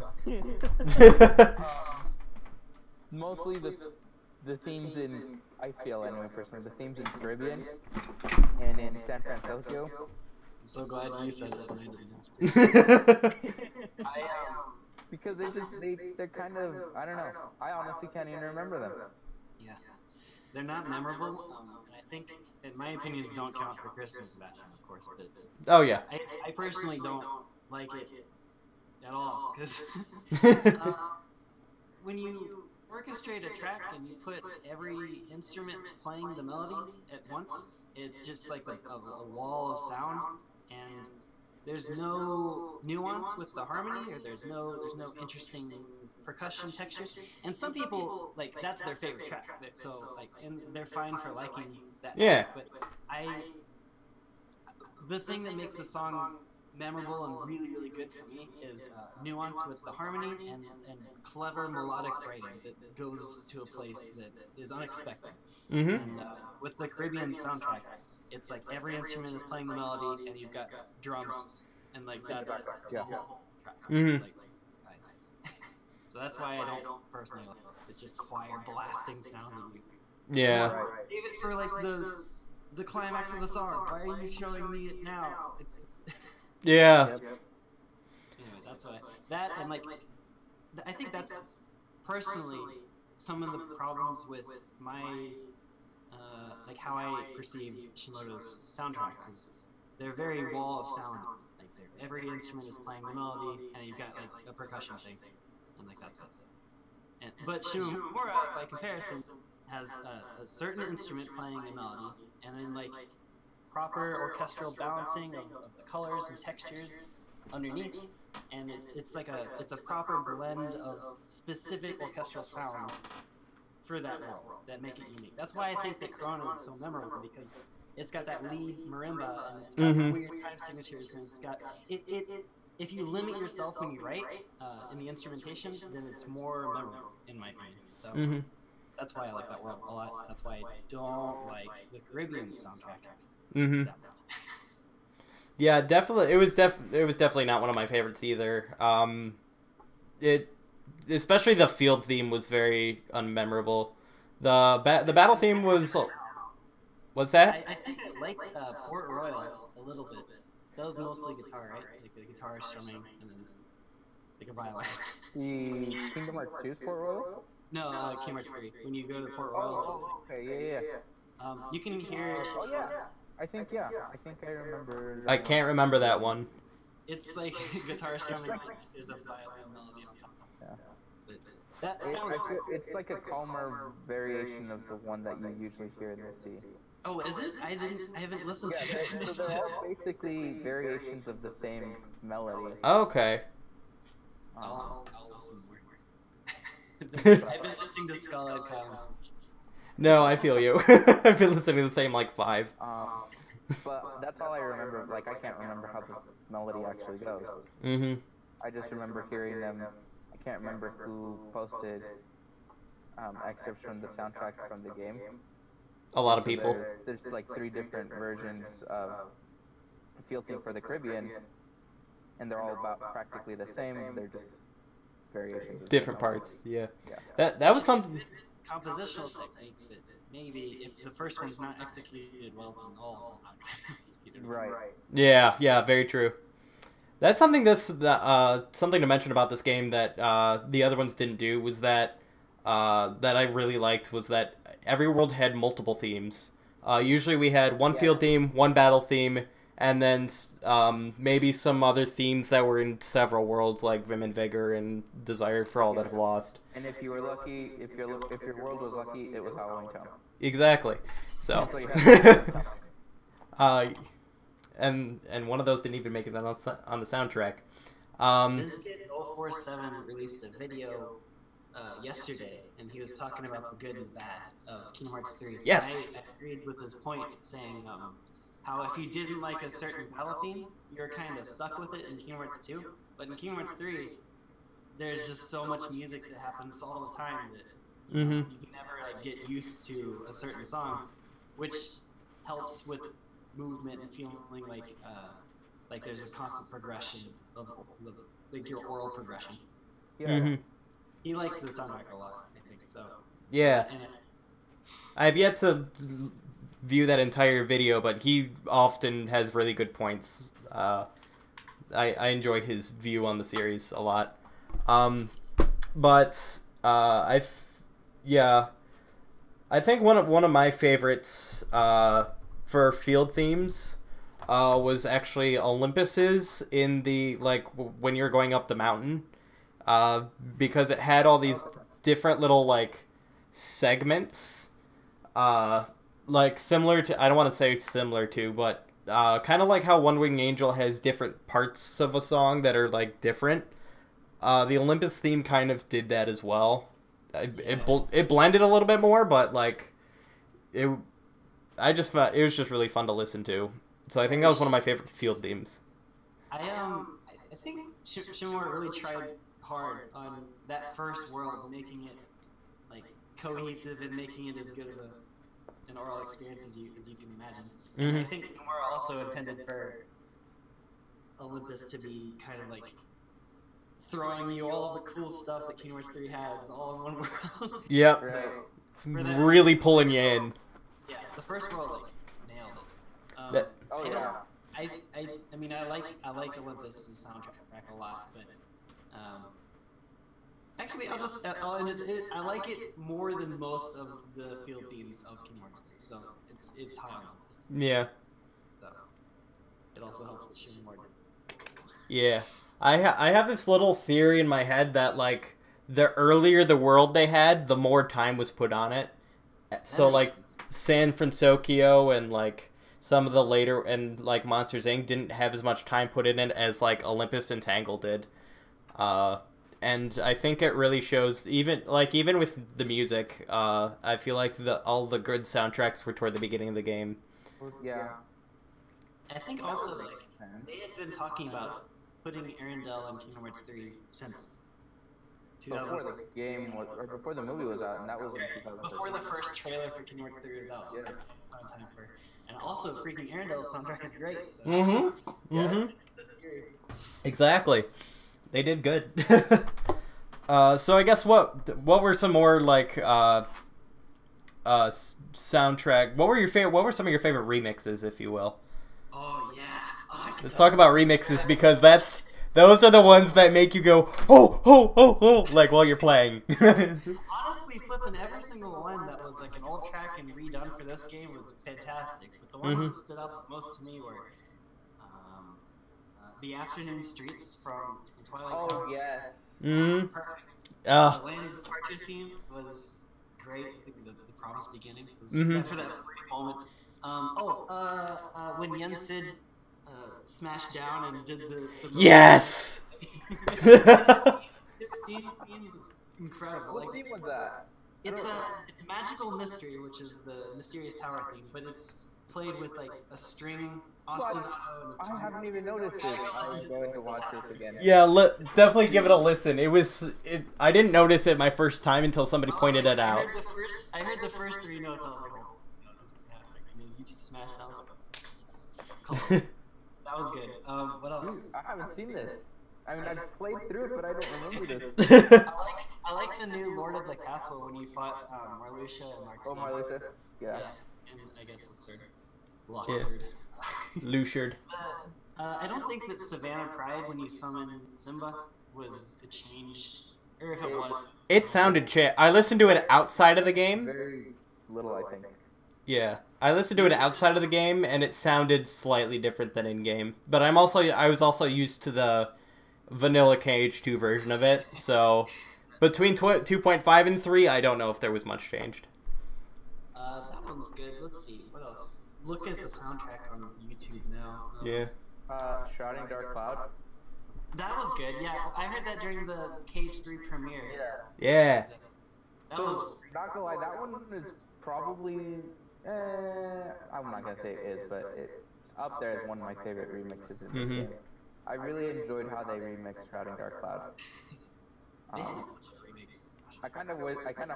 Mostly the themes in, I feel anyway personally, the themes in Caribbean and in San Francisco. I'm so glad you said that and I didn't have to. Because they're kind of, I don't know. I honestly can't even remember them. Yeah, they're not memorable. And I think, in my opinions, don't count for Christmas Bastion, of course. But Oh yeah. I personally don't like it at all because when you orchestrate a track and you put every instrument playing the melody at once, it's just like a wall of sound, and there's no nuance with the harmony, or there's no interesting percussion texture. And some people, like, that's their favorite track, so like, and they're fine for liking that. Yeah. But the thing that makes a song memorable and really good for me is nuance with the harmony and clever melodic writing that goes to a place that is unexpected. Mm-hmm. And with the Caribbean soundtrack, it's like every instrument is playing the melody, and you've got drums, and like that's the whole track. Mm-hmm. It's like, nice. So that's why I don't personally like it. It's just choir blasting sound at you. Yeah. Save it for like the climax of the song. Why are you showing me it now? It's Yeah. Anyway, that's why that, and like I think that's personally some of the problems with my like how I perceive Shimoda's soundtracks is they're very wall of sound. Like every instrument is playing the melody, and you've got like a percussion thing, and like that's it. But Shimomura, by comparison, has a certain instrument playing a melody, and then like proper orchestral balancing of the colors and textures underneath, and it's a proper blend of specific orchestral sound for that world that make it unique. That's why I think that Corona is so memorable, because it's got that lead marimba, and it's got weird time signatures, and it's got it. If you limit yourself when you write in the instrumentation, then it's more memorable, in my opinion. So that's why I like that world a lot. That's why I don't like the Caribbean soundtrack. Mm-hmm. Yeah, definitely. It was definitely not one of my favorites either. Especially the field theme was very unmemorable. The battle theme was. What's that? I think I liked Port Royal a little bit. That was mostly guitar, right? Like the guitar strumming and then like a violin. The Kingdom Hearts 2 Port Royal? No, Kingdom Hearts 3. When you go to Port Royal. Oh, okay, yeah. You can hear. Oh yeah. I think I remember. I can't remember that one. It's like guitar strumming. There's a violin melody on top. Yeah. But that one's cool. It's like a calmer variation of the one that you usually hear in the sea. Oh, is it? I haven't listened to it. So they're all basically variations of the same melody. Okay. I'll listen more. I've been listening to Skull and Kyle. No, I feel you. I've been listening to the same like 5. But that's all I remember. Like, I can't remember how the melody actually goes. Mm-hmm. I just remember hearing them. I can't remember who posted excerpts from the soundtrack from the game. A lot of people. There's like 3 different versions of the field theme for the Caribbean, and they're all about practically the same. They're just variations of Different parts. Yeah. Yeah. That was something. Compositional technique that maybe if the first one's not executed well, then all not executed well. Right. Yeah, very true. That's something something to mention about this game that the other ones didn't do was that I really liked was that every world had multiple themes. Usually we had one field theme, one battle theme, and then maybe some other themes that were in several worlds, like Vim and Vigor and Desire for All That Is Lost. And if you were lucky, if your world was lucky, it was Halloween Town. Exactly. So. So you had and one of those didn't even make it on the soundtrack. This kid 047 released a video yesterday, and he was talking about the good and bad of Kingdom Hearts 3. Yes. I agreed with his point, saying how if you didn't like a certain battle theme, you're kind of stuck with it in Kingdom Hearts 2. But in Kingdom Hearts 3, there's just so much music that happens all the time that you can never like get used to a certain song, which helps with movement and feeling like there's a constant progression of like your oral progression. Yeah. Mm-hmm. He liked the soundtrack a lot, I think so. Yeah. And I've yet to view that entire video, but he often has really good points. I enjoy his view on the series a lot. But yeah, I think one of my favorites for field themes was actually Olympus's in the when you're going up the mountain, because it had all these different little segments, similar to, I don't want to say similar to, but kind of like how One Winged Angel has different parts of a song that are different. The Olympus theme kind of did that as well. It blended a little bit more, but I just thought it was just really fun to listen to. So I think that was one of my favorite field themes. I think Shimura really tried hard on that first world, making it cohesive and making it as good of an oral experience as you can imagine. Mm-hmm. And I think Shimura also intended for Olympus to be kind of throwing you all the cool stuff that Kingdom Hearts 3 has all in one world. Yep. Right. Really pulling you in. Yeah, the first world nailed it. Oh yeah. I mean I like Olympus' soundtrack a lot, but actually I like it more than most of the field themes of Kingdom Hearts 3, so it's high on the list. Yeah. So it also helps that Shimura more. Yeah. I have this little theory in my head that the earlier the world they had, the more time was put on it. So San Francisco and some of the later and Monsters Inc. didn't have as much time put in it as Olympus and Tangle did. And I think it really shows even with the music. I feel like all the good soundtracks were toward the beginning of the game. Yeah. I think also they had been talking about putting Arendelle in Kingdom Hearts 3 since 2000. Before the game was, or before the movie was out, and that was in 2013. Before the first trailer for Kingdom Hearts 3 was out. So time for, and also freaking Arendelle's soundtrack is great. So. Mm-hmm. Mm-hmm. Exactly. They did good. So I guess what were some more soundtrack? What were some of your favorite remixes, if you will? Oh yeah. Let's talk about remixes because those are the ones that make you go oh oh oh oh while you're playing. Honestly, flipping every single one that was an old track and redone for this game was fantastic. But the ones that stood out most to me were the Afternoon Streets from Twilight. Oh yes. Mm-hmm. Perfect. The Land of Departure theme was great. I think the Promised Beginning was for that brief moment. When Yen Sid smashed down and did the yes. His theme was incredible. What theme was that? It's Magical Mystery, which is the Mysterious Tower theme, but it's played with a string ostinato. I haven't even noticed it. I'm going to watch this again. Yeah, definitely give it a listen. I didn't notice it my first time until somebody pointed it out. I heard the first three notes. I was like, oh, this is happening. And then you just smashed out. I was like, yes. That was good. What else? I haven't seen this. I mean, I've played through it, but I don't remember this. I like the new Lord of the Castle when you fought Marluxia and Marxia. Oh, Marluxia? Yeah. And I guess Luxord. Luxord. I don't think that Savannah Pride, when you summon Simba, was a change. Or if it was. It sounded I listened to it outside of the game. Very little, I think. Yeah. I listened to it outside of the game, and it sounded slightly different than in-game. But I was also used to the vanilla KH2 version of it, so between 2.5 and 3, I don't know if there was much changed. That one's good. Let's see. What else? Look at the soundtrack on YouTube now. Yeah. Shrouding Dark Cloud. That was good, yeah. I heard that during the KH3 premiere. Yeah. That was... Not gonna lie, that one is probably... I'm not gonna say it is, but it's up there as one of my favorite remixes in this game. I really enjoyed how they remixed Shrouding Dark Cloud. They had a bunch of remixes. I kind of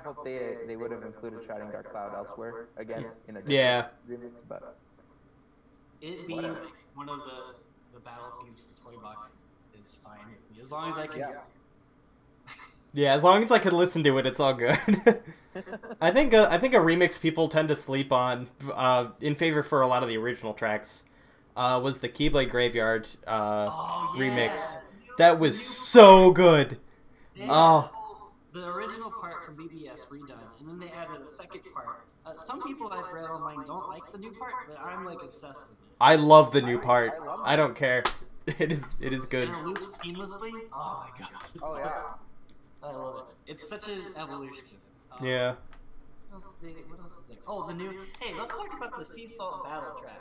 hope they would have included Shining Dark Cloud elsewhere again in a Yeah. different remix, but It being like one of the battle themes for Toy Box is fine with me, as long as I can. Yeah, as long as I could listen to it, it's all good. I think a remix people tend to sleep on, in favor for a lot of the original tracks, was the Keyblade Graveyard remix. That was so good. The original part from BBS redone, and then they added a second part. Some people I've read online don't like the new part, but I'm like obsessed with it. I love the new part. I don't care. It is good. And it loops seamlessly. Oh my god. Oh yeah. I love it. It's such an evolution. Yeah. What else is there? Oh, the new. Hey, let's talk about the Sea Salt battle track.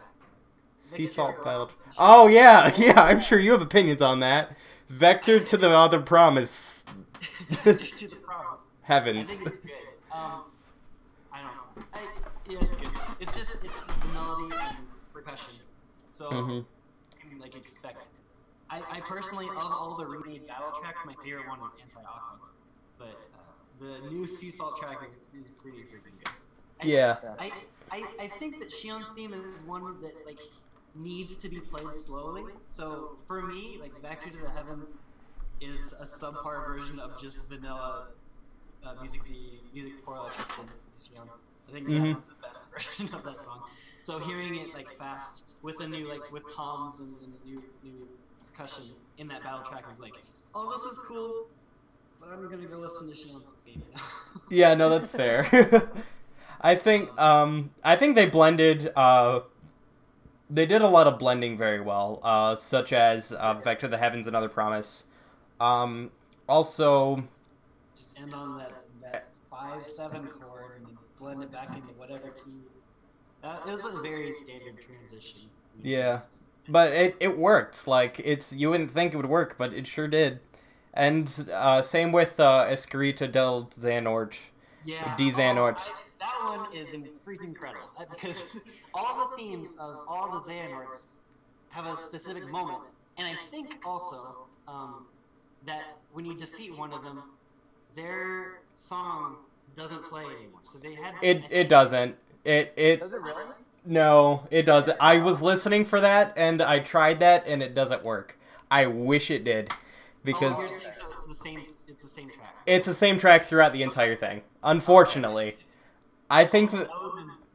Sea Salt battle. Oh yeah, yeah. I'm sure you have opinions on that. Vector to the Other Promise. To the promise. Heavens. I think it's good. I don't know. Yeah, it's good. It's just it's the melody and percussion. So you can like expect. I personally, of all the remade battle tracks, my favorite one is Anti-Aqua. But the new Sea Salt track is pretty freaking good. I think that Shion's theme is one that like needs to be played slowly. So for me, like Back to the Heavens is a subpar version of just vanilla music for Tristan Shion. I think that's the best version of that song. So hearing it like fast with a new like with toms and the new percussion in that battle track is like, oh, this is cool. But I'm gonna go listen to Shion's theme now. Yeah, no, that's fair. I think they blended. They did a lot of blending very well, such as Vector the Heavens and Other Promise. Also, just end on that 5/7 chord and then blend it back into whatever key. It was a very standard transition. Yeah, but it worked. Like you wouldn't think it would work, but it sure did. And same with Escarita del Xanort. Yeah. D Xanort. That one is freaking incredible because all the themes of all the Xanorts have a specific moment, and I think also that when you defeat one of them, their song doesn't play anymore. So they had it doesn't. It Does it really? No, it doesn't. I was listening for that, and I tried that, and it doesn't work. I wish it did, because you're saying so it's the same. It's the same track. It's the same track throughout the entire thing. Unfortunately, I think that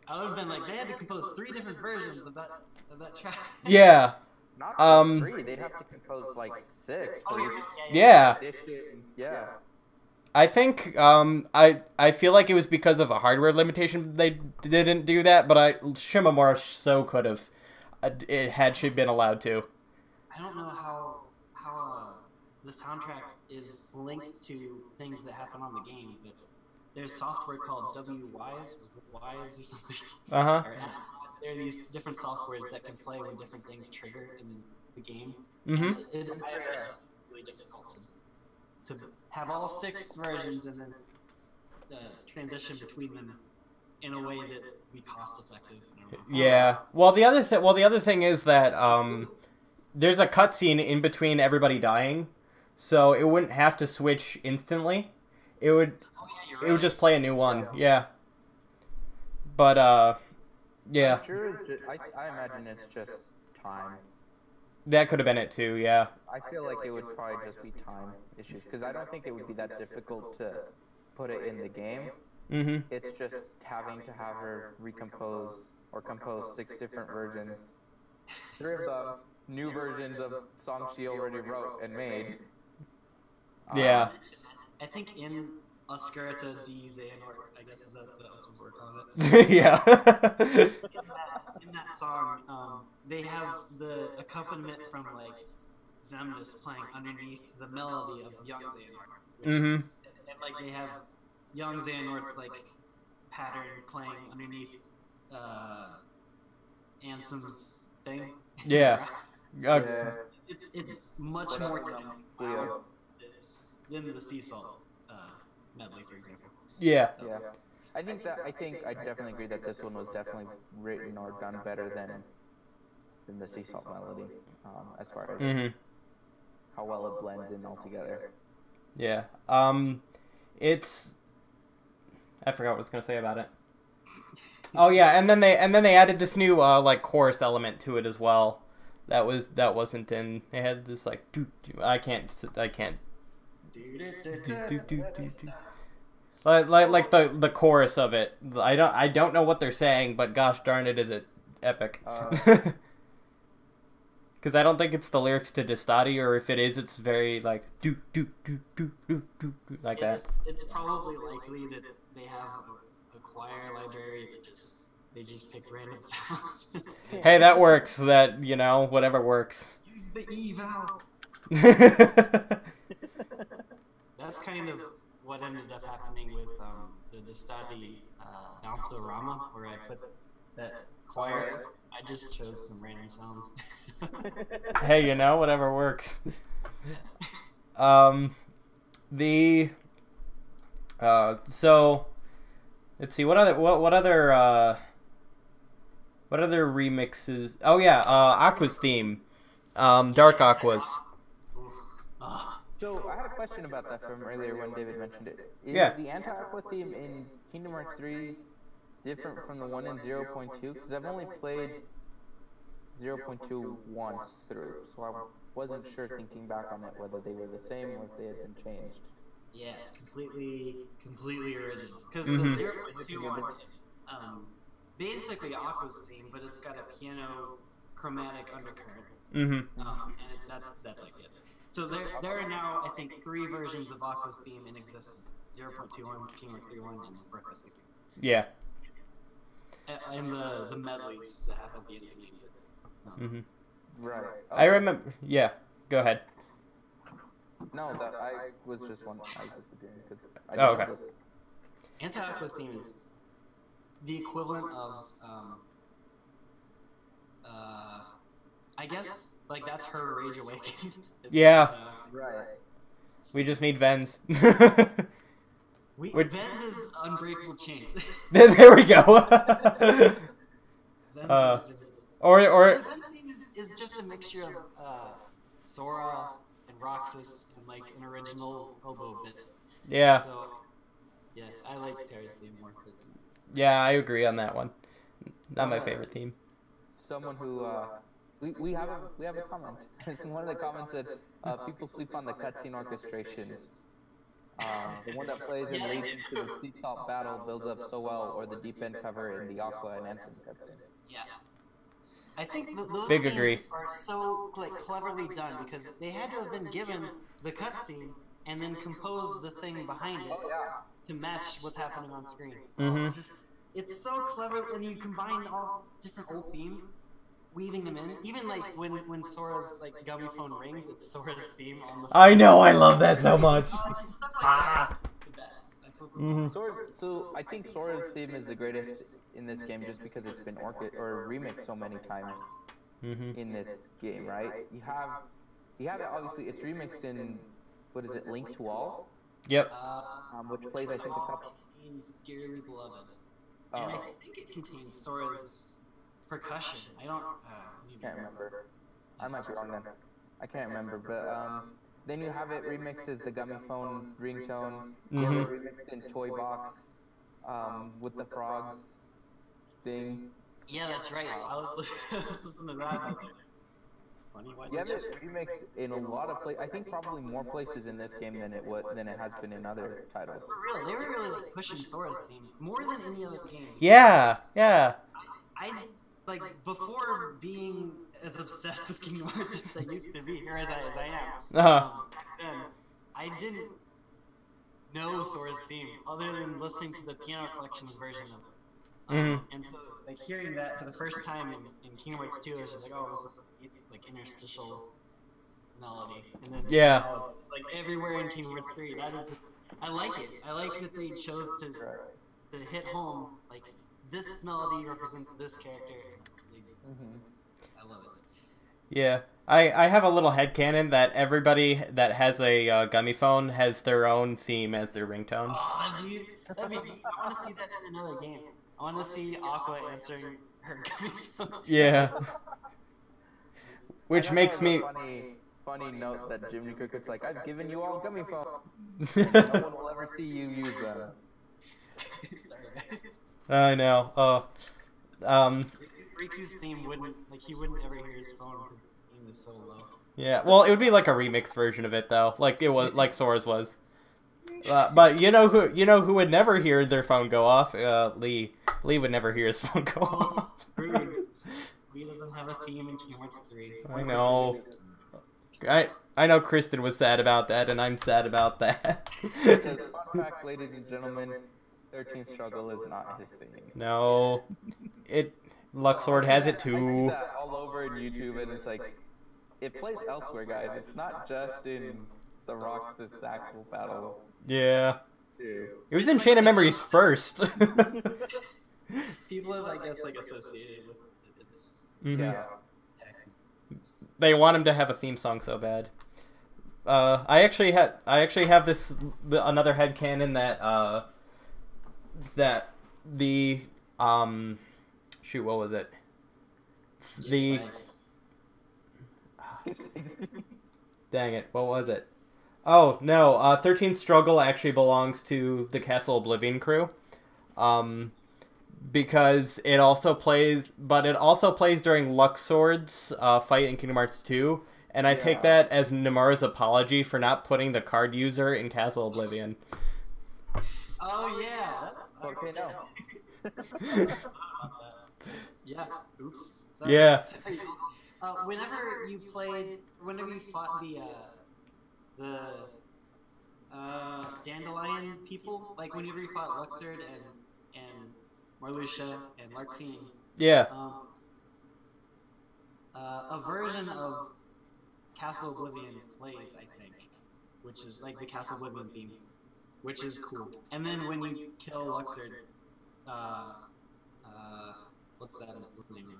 I would have been like they had to compose 3 different versions of that track. Yeah. Not 3. They'd have to compose like 6. Yeah. Yeah. I think I feel like it was because of a hardware limitation they didn't do that, but Shimamura so could have. It had she been allowed to. I don't know how the soundtrack is linked to things that happen on the game, but there's software called WYs or something. There are these different softwares that can play when different things trigger in the game. It's really difficult to have all 6 versions and then transition between them in a way that would be cost effective. Yeah. Well, the other thing is that there's a cutscene in between everybody dying, so it wouldn't have to switch instantly. It would. It would just play a new one. Yeah. But yeah. I'm sure it's just, I imagine it's just time. That could have been it too. Yeah. I feel like it would probably just be time issues because I don't think it would be that difficult to put it in the game. It's just having to have her recompose or compose 6 different versions. 3 of them new versions of songs she already wrote and made. Yeah. I think in Oscarita D Xanort, I guess is that what we're calling it. Yeah. in that song, they have the accompaniment from like Zemnis playing underneath the melody of Young Xanort, which is, and like they have Young Xanort's like pattern playing underneath Ansem's thing. Yeah. It's much more than the Sea Salt medley, for example. Yeah. Yeah. I think I definitely agree that this one was definitely written or done better than the Sea Salt melody, as far as how well it blends in all together. Yeah. It's I forgot what I was gonna say about it. Oh yeah, and then they added this new like chorus element to it as well. That wasn't in. They had this like I can't. Like the chorus of it. I don't know what they're saying, but gosh darn it, is it epic? Because I don't think it's the lyrics to Destati, or if it is, it's very like do like that. It's probably likely that they have a choir library that they just picked random sounds. Hey, that works. That whatever works. Use the E vowel. That's kind of what ended up happening with the Destati Bounce-O-Rama, where I put that choir. I just chose some random sounds. Hey, whatever works. So let's see what other remixes. Oh yeah, Aqua's theme, Dark Aquas. So I had a question about that from earlier when David mentioned it. Is the anti-Aqua theme in Kingdom Hearts 3 different from the one in 0.2? Because I've only played 0.2 once through, so I wasn't sure thinking back on it whether they were the same or if they had been changed. Yeah, it's completely original. Because the 0.2 one, basically Aqua's theme, but it's got a piano chromatic undercurrent. And that's like it. So there are now, I think, 3 versions of Aqua's theme in existence: 0.21, Kingdom Hearts 3.1, and Breakfast. Yeah. And the medleys that have at the end of the game. Right. I remember. Yeah. Go ahead. No, I was just one. I was just doing because I okay. Anti-Aqua's theme is the equivalent of, I guess, like that's her Rage Awakened. Yeah. Right. We just need Vens. Vens is Unbreakable Chains. There we go. Or Vens theme is just a mixture of Sora and Roxas and like an original hobo bit. Yeah. So yeah, I like Terra's theme more. Yeah, I agree on that one. Not my favorite theme. Someone who we have a comment. One of the comments said people sleep on the cutscene orchestrations. The one that plays and leads into the sea salt battle builds up so well, or the deep end cover in the Aqua and Ansem cutscene. Yeah. I think those Big things agree. are so like cleverly done because they had to have been given the cutscene and then compose the thing behind it to match what's happening on screen. It's so clever, and you combine all different old themes, weaving them in. Even like when Sora's like gummy phone rings, it's Sora's theme on the phone. I know, I love that so much. Just stuff like that. The best. So I think Sora's theme is the greatest in this game just because it's been remixed so many times in this game, right? You have it, obviously it's remixed in, what is it, Link to All? Yep. Which plays, I think, a couple. Contains Dearly Beloved. And I think it contains Sora's percussion. I can't remember. I might be wrong then. I can't remember, but then you have it remixed as the gummy phone ringtone. You have it remixed in Toy Box with the frogs thing. Yeah, that's right. I was listening to that. You have it remixed in a lot of places. I think probably more places in this game than it has been in other titles. For real, they were really like pushing Sora's theme more than any other game. Yeah. I like before being as obsessed with Kingdom Hearts as I used to be, or as I am. Then I didn't know Sora's theme other than listening to the Piano Collections version of it. And so, like hearing that for the first time in Kingdom Hearts 2, I was just like, oh, this is like interstitial melody, and then it's like everywhere in Kingdom Hearts 3. I like it. I like that they chose to hit home. Like this melody represents this character. I love it. Yeah. I have a little headcanon that everybody that has a gummy phone has their own theme as their ringtone. Oh, that'd be I want to see that in another game. I want to see Aqua answering her gummy phone. Yeah. Which makes me... Funny note that Jiminy Cricket's like, I've given you all gummy phones. No one will ever see you use them. Sorry, guys. I know. Riku's theme wouldn't he wouldn't ever hear his phone because his theme is so low. Yeah. Well, it would be like a remix version of it though, like it was like Sora's was. But you know who would never hear their phone go off? Lee. Lee would never hear his phone go off. Rude. Lee doesn't have a theme in Kingdom Hearts 3. I know. I know Kristen was sad about that, and I'm sad about that. Because fun fact, ladies and gentlemen, 13th Struggle is not his thing. No, Luxord has it I see too. that all over in YouTube, and it's like, it plays elsewhere, guys. It's not just in the Roxas Axel battle. Yeah, Dude. it was in Chain of Memories first. People have, I guess, like associated with its. Yeah. They want him to have a theme song so bad. I actually have this another headcanon that the shoot, what was it? The dang it, what was it? Oh no, 13th Struggle actually belongs to the Castle Oblivion crew. Because it also plays during Luxord's fight in Kingdom Hearts 2, and I take that as Nomura's apology for not putting the card user in Castle Oblivion. Oh yeah, that's Okay, no. Yeah. Oops. Sorry. Yeah. Whenever you fought the Dandelion people, like whenever you fought Luxord and Marluxia and Larxene. Yeah. A version of Castle Oblivion plays, I think, which is like the Castle Oblivion theme, which is cool. And then when you kill Luxord, what's that name?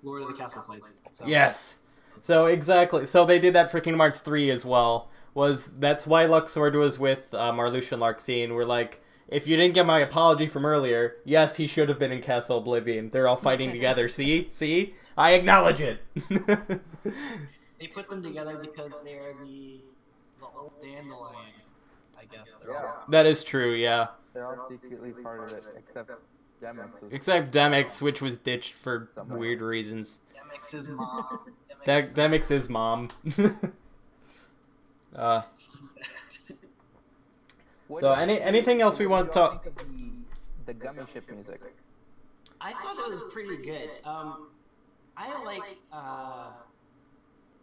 Lord of the Castle plays. So. Yes. So exactly. So they did that for Kingdom Hearts 3 as well. That's why Luxord was with Marluxia and Larxene. We're like, if you didn't get my apology from earlier, yes, he should have been in Castle Oblivion. They're all fighting together. See? I acknowledge it. They put them together because they're the old dandelion, I guess. That is true, yeah. They're all secretly part of it, except Demix. Except Demix, which was ditched for weird reasons. Demix's mom. Demix's mom. So anything else we want to talk? The gummy ship music. I thought it was pretty good. I like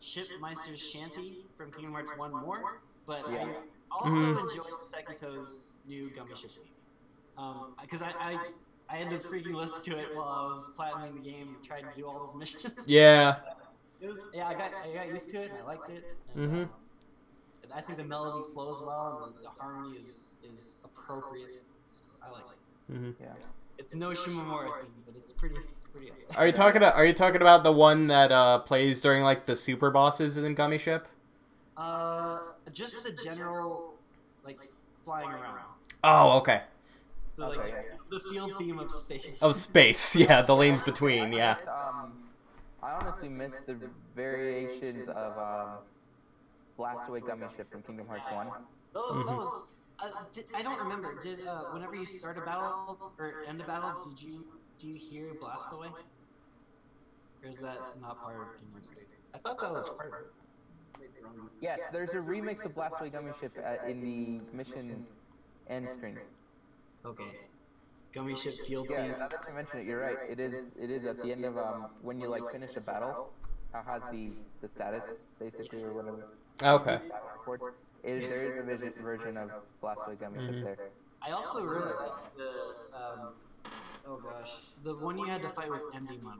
Shipmeister's Shanty from Kingdom Hearts 1 more, but I also enjoyed Sekito's new gummy ship theme. Because I had to freaking listen to it while I was platinuming the game and trying to do all those missions. Yeah. I got used to it and I liked it. And, I think the melody flows well and the harmony is appropriate. I like it. Yeah. It's no Shimomura theme, but it's pretty. Are you talking about the one that plays during like the super bosses in Gummy Ship? Just the general like flying around. Oh, okay. So, the field theme of space. Of space, yeah, the lanes between, yeah. I honestly missed the variations of Blast Away Gummy Ship from Kingdom Hearts 1. Those I don't remember. Did whenever you start a battle or end a battle, do you hear Blast Away? Or is that not part of Kingdom Hearts 3? I thought that was part of it. Yes, there's a remix of Blast Away Gummy Ship in the mission end screen. Okay. Gummy Ship field Yeah, theme. now that you mention it, you're right. It is at the end of when you like finish a battle. How has the status basically or whatever. Okay. There is a version of Blast Away Gummy Ship there. I also really like the one you had to fight with Endymon,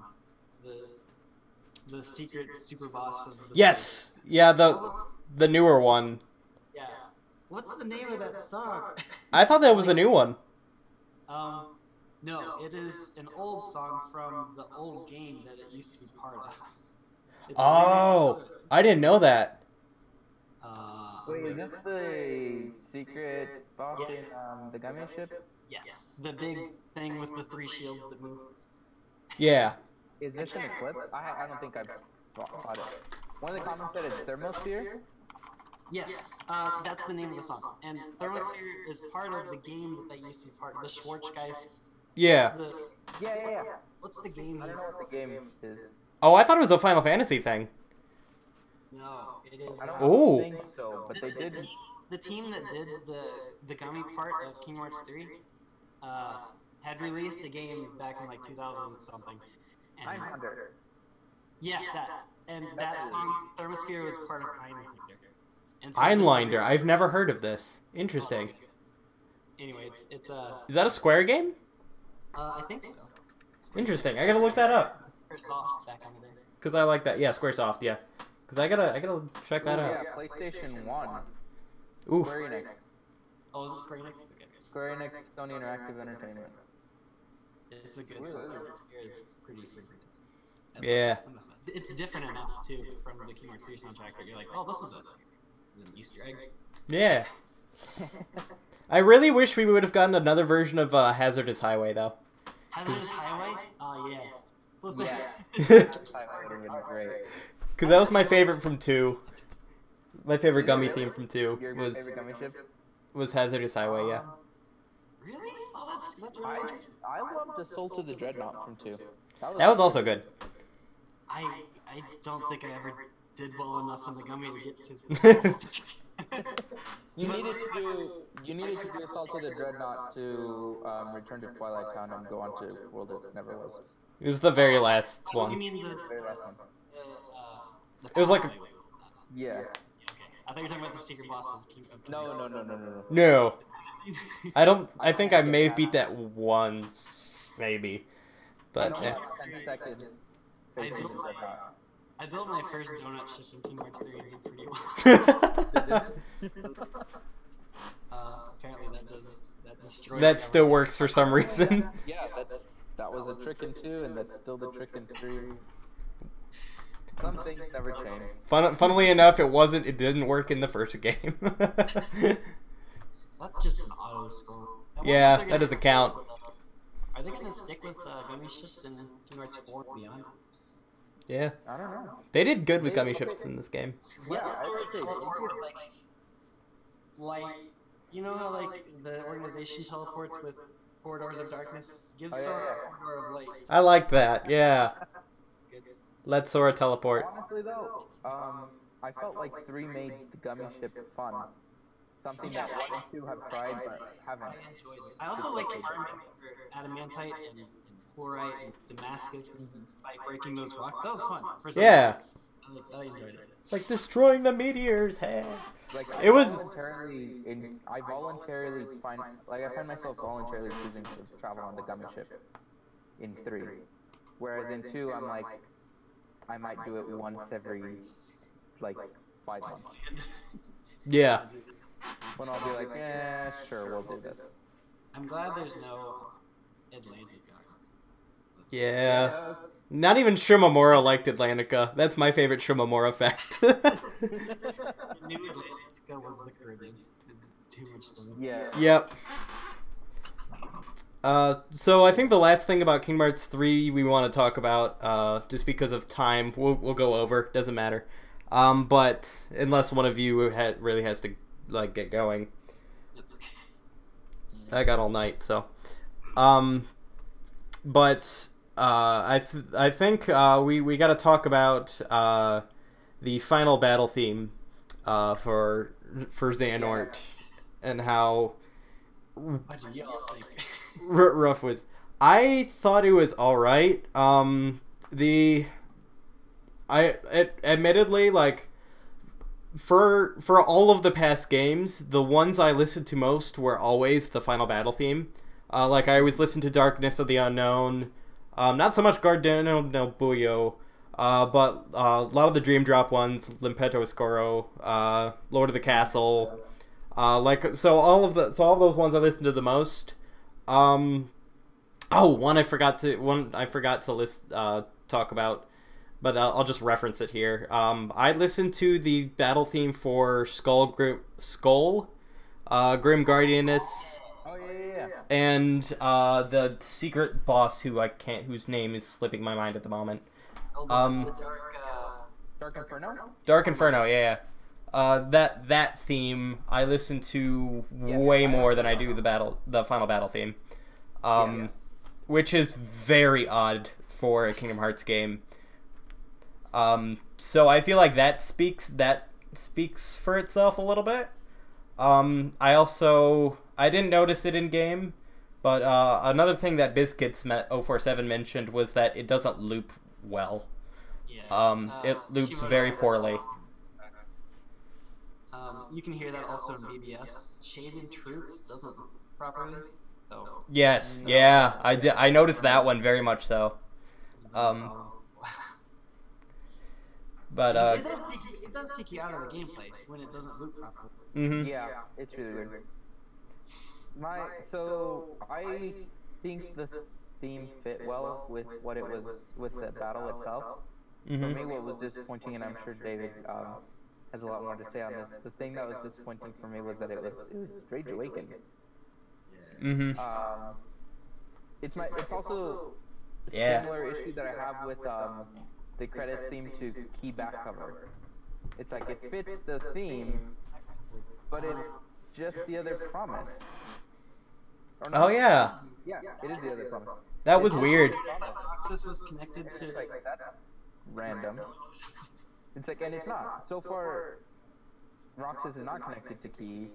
the secret super boss of the Yes, yeah, the newer one. Yeah, what's the name of that song? I thought that was a new one. No, it is an old song from the old game that it used to be part of. Oh, I didn't know that. Wait, is this the secret boss in the Gummy Ship? Yes, the big thing with the 3 shields that move. Yeah. Is this an Eclipse? I don't think I've bought it. One of the comments said it's Thermosphere. Yes, that's the name of the song. And Thermosphere is part of the game that used to be part of the Schwarzgeist. Yeah. Yeah. What's the game? I don't know what the game is. Oh, I thought it was a Final Fantasy thing. No, it is. I don't Oh. think so, but they did. The team that did the gummy part of Kingdom Hearts 3 had released a game back in like 2000 something. And, Einhander. yeah, that. And that song, Thermosphere, was part of Einhander. And so Einlander. I've never heard of this. Interesting. Anyway, it's Is that a Square game? I think so. Interesting. I gotta look that up. Soft back on the day. Cause I like that. Yeah, Squaresoft. Yeah. Cause I gotta check that out. Yeah, PlayStation 1. Oof. Square Enix. Oh, is it Square Enix? Okay. Square Enix, Sony Interactive Entertainment. It's a good song. Thermosphere is pretty freaking. Yeah. It's different enough too from the Kingdom Hearts 3 soundtrack that you're like, oh, this is an Easter egg. Yeah. I really wish we would have gotten another version of Hazardous Highway though. Hazardous Highway? Oh yeah. Yeah. That would have been great. Cause that was my favorite from 2. My favorite gummy theme from 2 Your was favorite gummy ship? Hazardous Highway. Yeah. Really? Oh, that's really interesting. I loved Assault of the Dreadnought from 2. That was also good. I don't think I ever did well enough in the gummy to get to. You needed to do Assault of the Dreadnought to return to Twilight Town and go on to World It Never Was. It was the very last You one. mean the Very last one. It was like a... Yeah. Okay. I thought you were talking about the secret bosses. No. No. I don't. I think I may have beat that once, maybe. But I yeah. don't have 10 seconds facing the Dreadnought. I built my first donut ship in Kingdom Hearts 3 and did pretty well. Apparently that destroys. That still works for some reason. Yeah, that was a trick in 2, and that's still the trick in 3. Some things never change. Funnily enough, it didn't work in the first game. That's just an auto scroll. Yeah, that doesn't count. Are they gonna stick with gummy ships in Kingdom Hearts 4 and beyond? Yeah. I don't know. They did good with gummy ships in this game. Yeah, Let's I would say teleport like you know how like the organization teleports with corridors of darkness? Give Oh, yeah, Sora yeah. a corridor of light. I like that. Yeah. Good. Let Sora teleport. Honestly though, I felt like 3 made the gummy ship fun. Something that 1 and 2 have tried but haven't. I also like farming for adamantite and fluorite and Damascus by breaking those rocks. That was fun. For some Yeah. reason. I enjoyed it. It's like destroying the meteors. Hey. Like It was- I find myself voluntarily choosing to travel on the gummy ship in 3, whereas in 2 I'm like, I might do it once every like 5 months. Yeah. When I'll be like, yeah, sure, we'll do this. I'm glad there's no Atlantic. Yeah. Not even Shimamura liked Atlantica. That's my favorite Shimamura fact. New Atlantica was the Caribbean. It's too much sun. Yeah. Yep. So I think the last thing about Kingdom Hearts 3 we want to talk about, just because of time, we'll go over. Doesn't matter. But unless one of you really has to like get going, I got all night. So, but I think we got to talk about the final battle theme for Xehanort and how rough was. I thought it was all right. Admittedly, like for all of the past games, the ones I listened to most were always the final battle theme. Like I always listened to Darkness of the Unknown, not so much Gardeno del Buio, but a lot of the Dream Drop ones, Limpeto Oscuro, Lord of the Castle, so all of those ones I listened to the most. One I forgot to list talk about, but I'll just reference it here. I listened to the battle theme for Grim Guardianess. Oh yeah. And the secret boss whose name is slipping my mind at the moment. The Dark Inferno. Dark Inferno, yeah. That theme I listen to way more than I do the Final Battle theme, which is very odd for a Kingdom Hearts game. So I feel like that speaks for itself a little bit. I didn't notice it in game, but another thing that Biscuits 047 mentioned was that it doesn't loop well. Yeah. It loops very poorly. You can hear that also in BBS. Shaded Truths doesn't loop properly. So. Yes, yeah, I noticed that one very much so. But it does take you out of the gameplay when it doesn't loop properly. Mm-hmm. Yeah, it's really weird. So I think the theme fit well with what it was with the battle itself. Mm-hmm. For me, what was disappointing, and I'm sure David has a lot more to say on this. The thing that was disappointing for me was that it was Rage Awakened. Mm-hmm. It's also a similar issue that I have with the credits theme to Key back cover. It's like it fits the theme, but it's just the other promise. Oh yeah. Yeah, it is the other promise. That was weird. This was connected to. It's like that's random. It's like, and it's not. So far, Roxas is not connected to Key.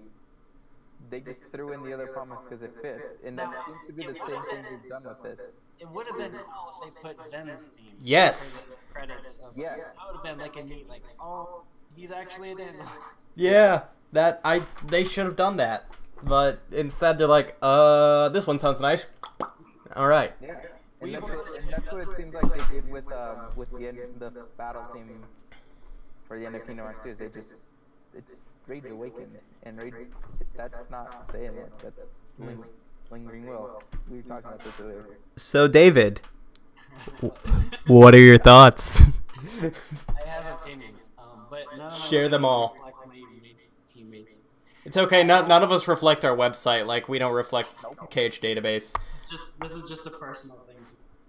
They just threw in the other promise because it fits, and that seems to be the same thing we've done with this. It would have been cool if they put Ven's theme. Yes. Credits. Yeah. That would have been like a neat, like, oh, he's actually in. Yeah, they should have done that, but instead they're like, this one sounds nice. All right. Yeah. And that's what it seems like they did with the battle theme for the end of Kingdom Hearts 2. It's Rage Awakened, and that's not saying it. That's Lingering Will. We were talking about this earlier. So David, what are your thoughts? I have opinions, but none of Share them all. Like my teammates. It's okay. None of us reflect our website. Like we don't reflect KH database. This is just a personal thing.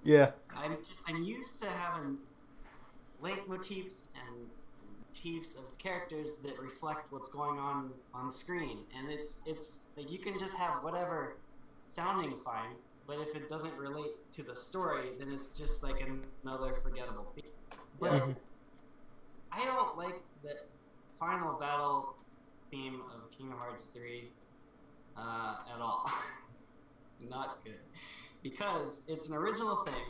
Yeah. I'm used to having leitmotifs and motifs of characters that reflect what's going on screen, and it's like you can just have whatever sounding fine, but if it doesn't relate to the story, then it's just like another forgettable theme. But I don't like the final battle theme of Kingdom Hearts 3 at all. Not good. Because it's an original thing,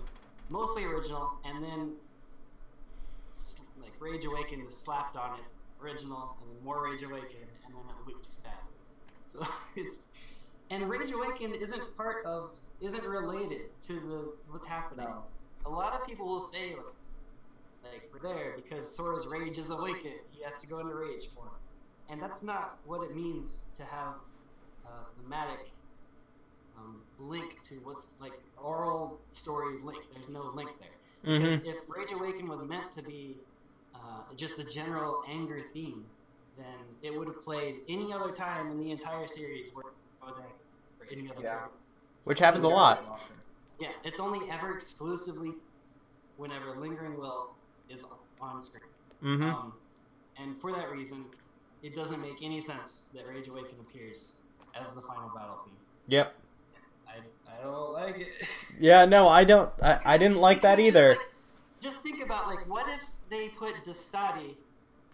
mostly original, and then like Rage Awakened is slapped on it, original, and then more Rage Awakened, and then it loops back. So and Rage Awakened isn't related to what's happening. No. A lot of people will say like we're there because Sora's rage is awakened. He has to go into rage form, and that's not what it means to have a thematic link to what's like oral story link. There's no link there. Because if Rage Awakened was meant to be just a general anger theme, then it would have played any other time in the entire series where it was angry, or any other character. Which happens a lot. Yeah, it's only ever exclusively whenever Lingering Will is on screen. And for that reason, it doesn't make any sense that Rage Awakened appears as the final battle theme. Yep. I don't like it. Yeah, no, I don't. I didn't like that either. Just think about, like, what if they put Destati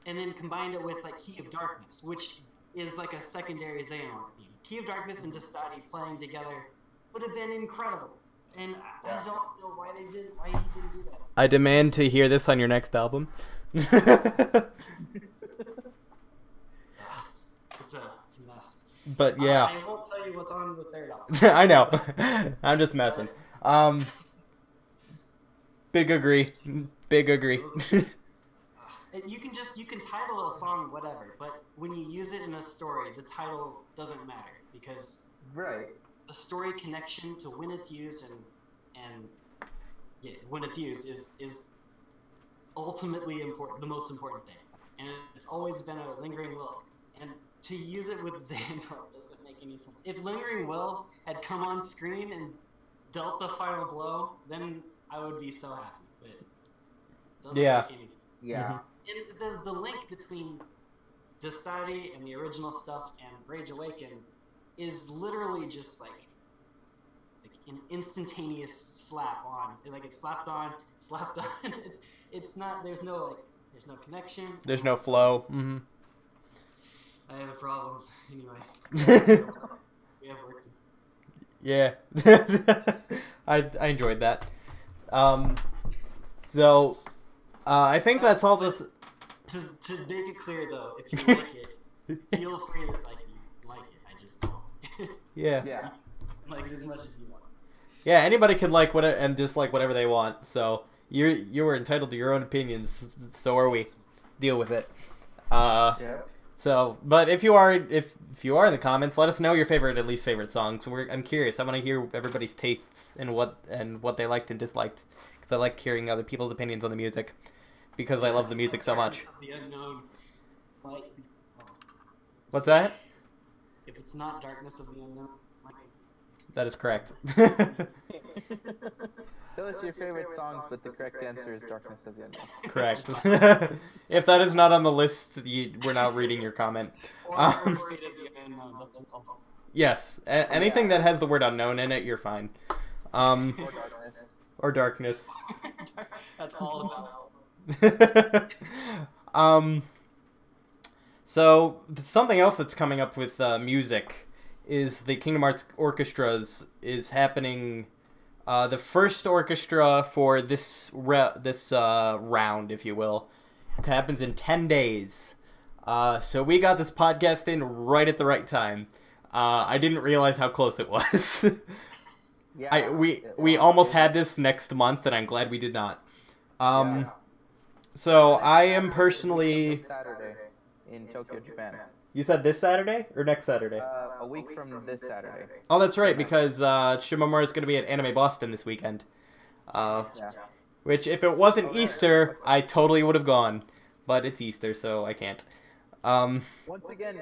and then combined it with, like, Key of Darkness, which is like a secondary Xehanort theme. Key of Darkness and Destati playing together would have been incredible. And I don't know why he didn't do that. I demand to hear this on your next album. It's a mess. But yeah. I won't tell you what's on the third album. I know. I'm just messing. Big agree. Big agree. You can title a song whatever, but when you use it in a story, the title doesn't matter because the story connection to when it's used and when it's used is ultimately important, the most important thing, and it's always been a Lingering Will. And to use it with Xehanort doesn't make any sense. If Lingering Will had come on screen and dealt the final blow, then I would be so happy. But it doesn't make any sense. Yeah. And the link between Destati and the original stuff and Rage Awaken is literally just like an instantaneous slap on. Like it's slapped on, slapped on. It's not. There's no connection. There's no flow. Mm-hmm. I have problems anyway. We have work to do. Yeah, I enjoyed that. So I think that's all the. To make it clear though, if you like it, feel free to like it. I just don't. Yeah. Yeah. Like it as much as you want. Yeah, anybody can like whatever and dislike whatever they want. So you are entitled to your own opinions. So are we. Deal with it. Yeah. So, but if you are in the comments, let us know your favorite and least favorite songs. I'm curious. I want to hear everybody's tastes and what they liked and disliked, because I like hearing other people's opinions on the music, because I love the music so much. The unknown. What's that? If it's not Darkness of the Unknown. That is correct. Tell us your favorite songs, but the correct answer is Darkness of the Unknown. Correct. If that is not on the list, we're not reading your comment. Or Fate of the Unknown. That's awesome. Yes, anything that has the word unknown in it, you're fine. Or Darkness. Or darkness. That's all about. So something else that's coming up with music is the Kingdom Hearts orchestras is happening. The first orchestra for this round, if you will, happens in 10 days. So we got this podcast in right at the right time. I didn't realize how close it was. Yeah. We almost had this next month, and I'm glad we did not. Yeah. So I am personally. Saturday in Tokyo, Japan. You said this Saturday or next Saturday? A week from this Saturday. Oh, that's right, because Shimamura is going to be at Anime Boston this weekend. Yeah. Which, if it wasn't Easter, I totally would have gone. But it's Easter, so I can't. Once again,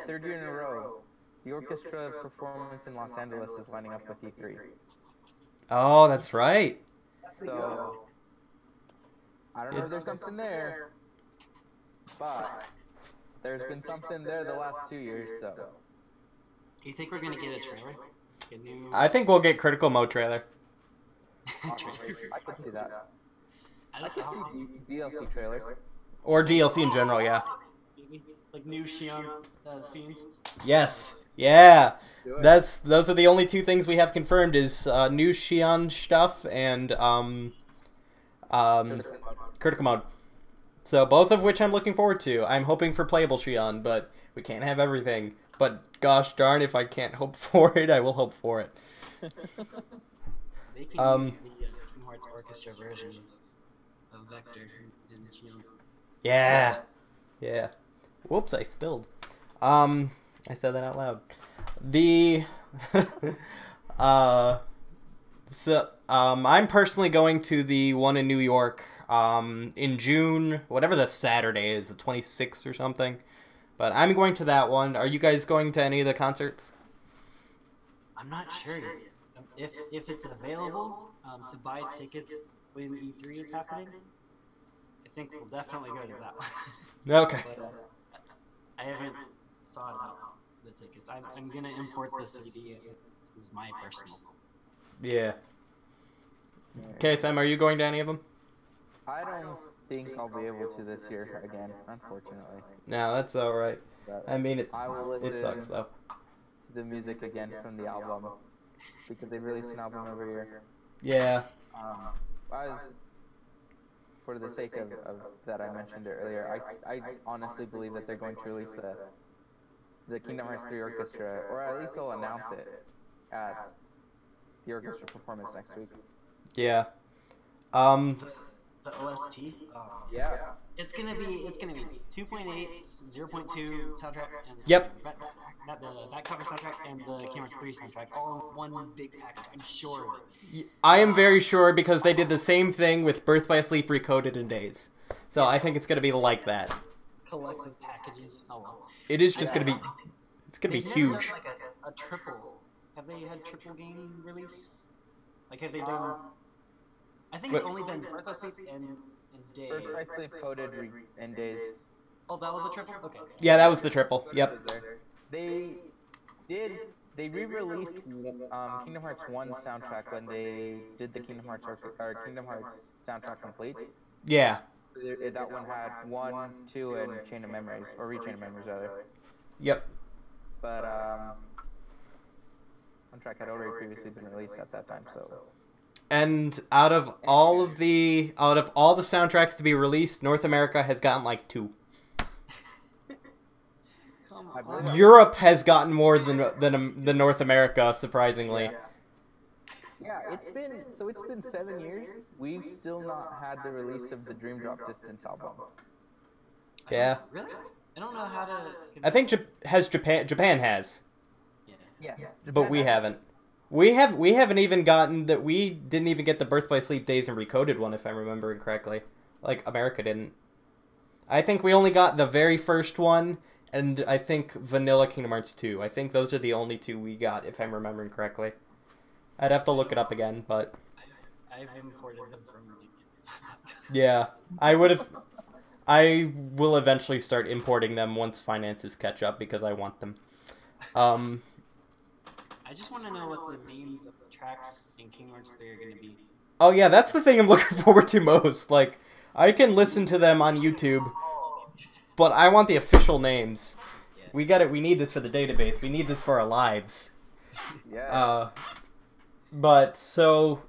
third year in a row, the orchestra performance in Los Angeles is lining up with E3. Oh, that's right. So, I don't know if there's something there, but there's been something there the last 2 years, so. You think we're gonna get a trailer? A new I think we'll get Critical Mode trailer. trailer? I could see that. I I don't could know. see DLC trailer. Or DLC in general, yeah. Like new Shion scenes. Yes. Yeah. Do it. Those are the only two things we have confirmed is new Shion stuff and Critical Mode. So both of which I'm looking forward to. I'm hoping for playable Shion, but we can't have everything. But gosh darn, if I can't hope for it, I will hope for it. They can use the Kingdom Hearts orchestra version of Vector in Shion's. Yeah. Yeah. Whoops, I spilled. I said that out loud. The I'm personally going to the one in New York in June, whatever the Saturday is, the 26th or something. But I'm going to that one. Are you guys going to any of the concerts? I'm not sure yet. If it's available to buy tickets when E3 is happening, I think we'll definitely go to that one. Okay. But, I haven't sought out the tickets. I'm gonna import the CD. It's my personal. Yeah. Okay, Sam, are you going to any of them? I don't think I'll be able to this year again, unfortunately. No, that's all right. But I mean, I will it listen sucks though. to the music again from the album because they release an album every year. Yeah. For the sake of that I mentioned earlier, I honestly believe that they're going to release the Kingdom Hearts 3 orchestra, or at least they'll announce it at the orchestra performance next week. Yeah. The OST. Yeah. It's gonna be 2.8, 0.2 soundtrack, and Yep. that cover soundtrack and the Kingdom Hearts 3 soundtrack all in one big package. I'm sure. I am very sure because they did the same thing with Birth by Sleep Recoded in Days. So I think it's going to be like that. Collective packages. Oh well. It is just going to be, it's going to be They've huge. never done like a triple. Have they had triple game release? Like have they done? I think it's But- only been Birth by Sleep and Days. Birth by Sleep coded in Days. Oh, that was a triple. Okay. Yeah, that was the triple. Yep. They re-released Kingdom Hearts 1 soundtrack when they did the Kingdom Hearts soundtrack complete. Yeah. That one had 1, 2, and Chain of Memories, or Rechain of Memories rather. Yep. But one track had already previously been released at that time, so. And out of all the soundtracks to be released, North America has gotten like 2. Europe has gotten more than North America, surprisingly. Yeah, it's been 7 years. We've still not had the release of the Dream Drop Distance album. Yeah. Really? I don't know how to. I think Japan has. Yeah. But we haven't. We haven't even gotten that. We didn't even get the Birthplace Sleep Days and Recoded one, if I'm remembering correctly. Like America didn't. I think we only got the very first one, and I think Vanilla Kingdom Hearts 2. I think those are the only 2 we got, if I'm remembering correctly. I'd have to look it up again, but I've imported them from. Yeah, I will eventually start importing them once finances catch up because I want them. I just want to know what the names of the tracks in Kingdom Hearts 3 are going to be. Oh yeah, that's the thing I'm looking forward to most. Like, I can listen to them on YouTube, but I want the official names. Yeah. We need this for the database. We need this for our lives. Yeah. But so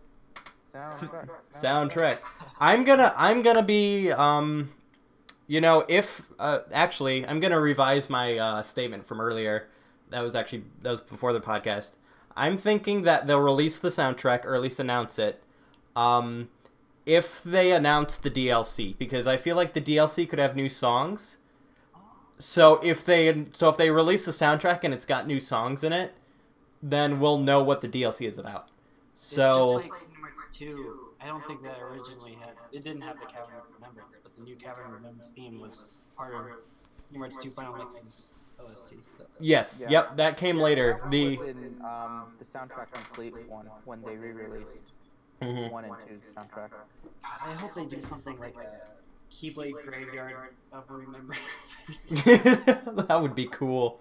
soundtrack. I'm gonna be actually I'm gonna revise my statement from earlier. That was before the podcast. I'm thinking that they'll release the soundtrack, or at least announce it, if they announce the DLC, because I feel like the DLC could have new songs. So if they release the soundtrack and it's got new songs in it, then we'll know what the DLC is about. So it's just like Kingdom Hearts 2. I don't think that originally didn't have the Cavern of Remembrance, but the new Cavern of Remembrance theme was part of Kingdom Hearts 2 Final Mix's OST. So. Yes, yeah. Yep, that came later. The soundtrack complete one when they re-released 1 and 2's soundtrack. God, I hope they do something like a Keyblade Graveyard of Remembrance. That would be cool.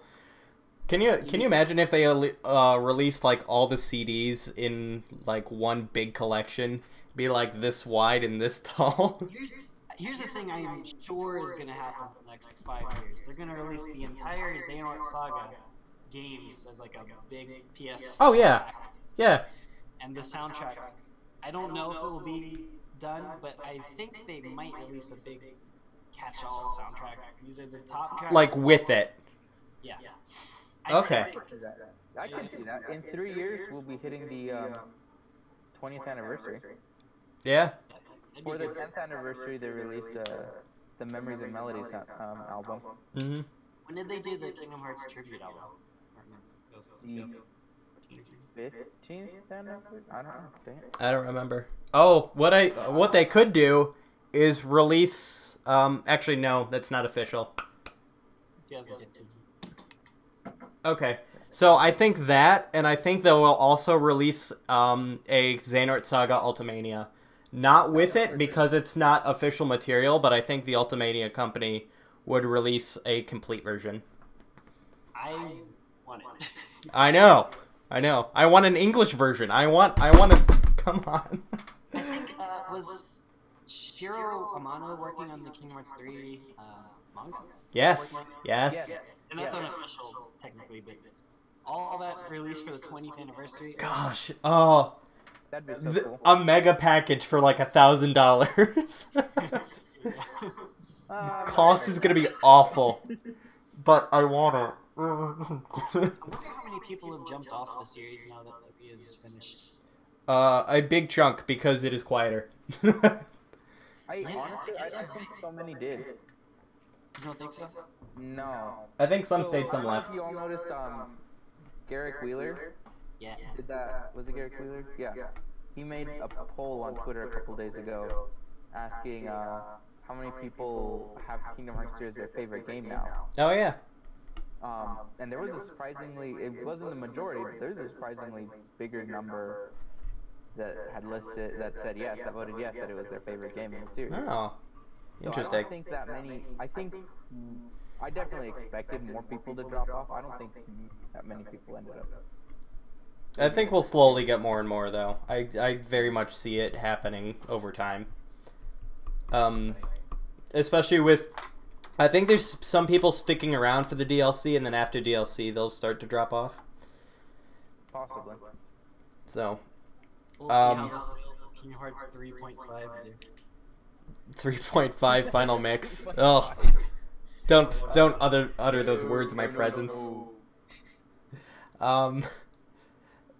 Can you imagine if they released like all the CDs in like one big collection, be like this wide and this tall? Here's the thing I'm sure is going to happen in the next 5 years. They're going to release the entire Xehanort Saga games as like a big PS. Oh yeah, yeah. And the soundtrack, I don't know if it will be done, but I think they might release a big catch-all soundtrack. These are the top tracks. Like with it. Yeah. Okay. I can see that. In 3 years, we'll be hitting the 20th anniversary. Yeah. For the 10th anniversary, they released the Memories and Melodies album. Mm-hmm. When did they do the Kingdom Hearts tribute album? The 15th anniversary? I don't know. Dang it. I don't remember. Oh, what they could do is release. Actually, no, that's not official. 2015. Okay, so I think that, and I think they will also release a Xehanort Saga Ultimania. Not with it, because it's not official material, but I think the Ultimania company would release a complete version. I want it. I know. I want an English version. I want to... Come on. I think, was Shiro Amano working on the Kingdom Hearts 3 manga? Yes. And that's unofficial, technically, but all that released for the 20th anniversary. Gosh, oh, that'd be so cool. A mega package for like $1,000. Cost is gonna be awful, but I want it. I wonder how many people have jumped off the series now that the V is finished. A big chunk because it is quieter. Honestly, I don't think so many did. You don't think so? No. I think some stayed, some left. You all noticed Garrick Wheeler? Yeah. Was it Garrick Wheeler? Yeah. He made a poll on Twitter a couple days ago asking how many people have Kingdom Hearts 3 as their favorite game now. Oh yeah. And there was a surprisingly, it wasn't the majority, but there was a surprisingly bigger number that had listed, that said yes, that voted yes, that it was their favorite game in the series. Oh. So I Interesting. don't think that many. I definitely expected more people to drop off. I don't think that many people ended up. I think we'll slowly get more and more, though. I very much see it happening over time. Especially with, I think there's some people sticking around for the DLC, and then after DLC, they'll start to drop off. Possibly. So, We'll see how the sales of Kingdom Hearts 3.5 do. 3.5 final mix. Oh, don't utter those words in my presence.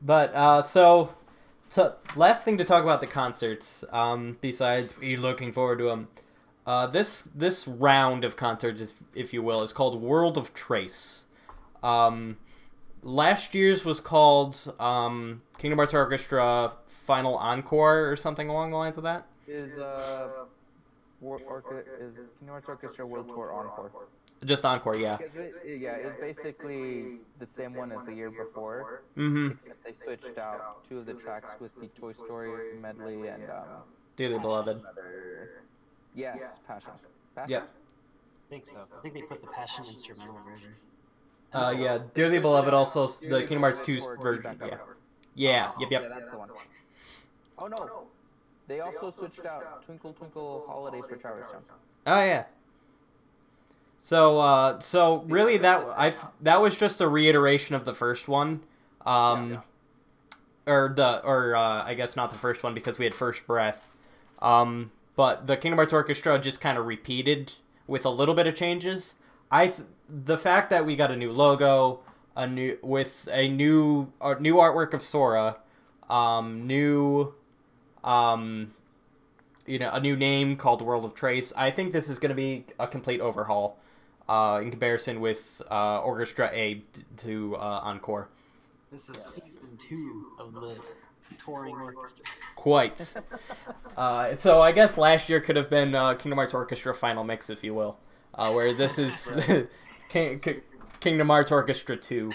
So last thing to talk about the concerts. Besides you looking forward to them, this round of concerts, if you will, is called World of Trace. Last year's was called Kingdom Hearts Orchestra Final Encore or something along the lines of that. Is Kingdom Hearts Orchestra World Tour Encore? Just Encore, yeah. Yeah, it's basically the same one as the year before. Mm-hmm. Except they switched out 2 of the tracks with the Toy Story medley and Dearly Beloved. Yes, Passion. Yep. I think so. I think they put the Passion instrumental version. Yeah, Dearly Beloved also the Kingdom Hearts 2 version. Yeah. Yeah. Yep. Yeah, that's the one. Oh no, they also switched out Twinkle Twinkle Holidays for Traverse Town. Oh yeah. So really that was just a reiteration of the first one, or I guess not the first one because we had First Breath, but the Kingdom Hearts Orchestra just kind of repeated with a little bit of changes. The fact that we got a new logo, a new artwork of Sora, a new name called World of Trace. I think this is going to be a complete overhaul. In comparison with Orchestra A to Encore. This is season 2 of the touring orchestra. Quite. So I guess last year could have been Kingdom Hearts Orchestra Final Mix, if you will, where this is Kingdom Hearts Orchestra 2.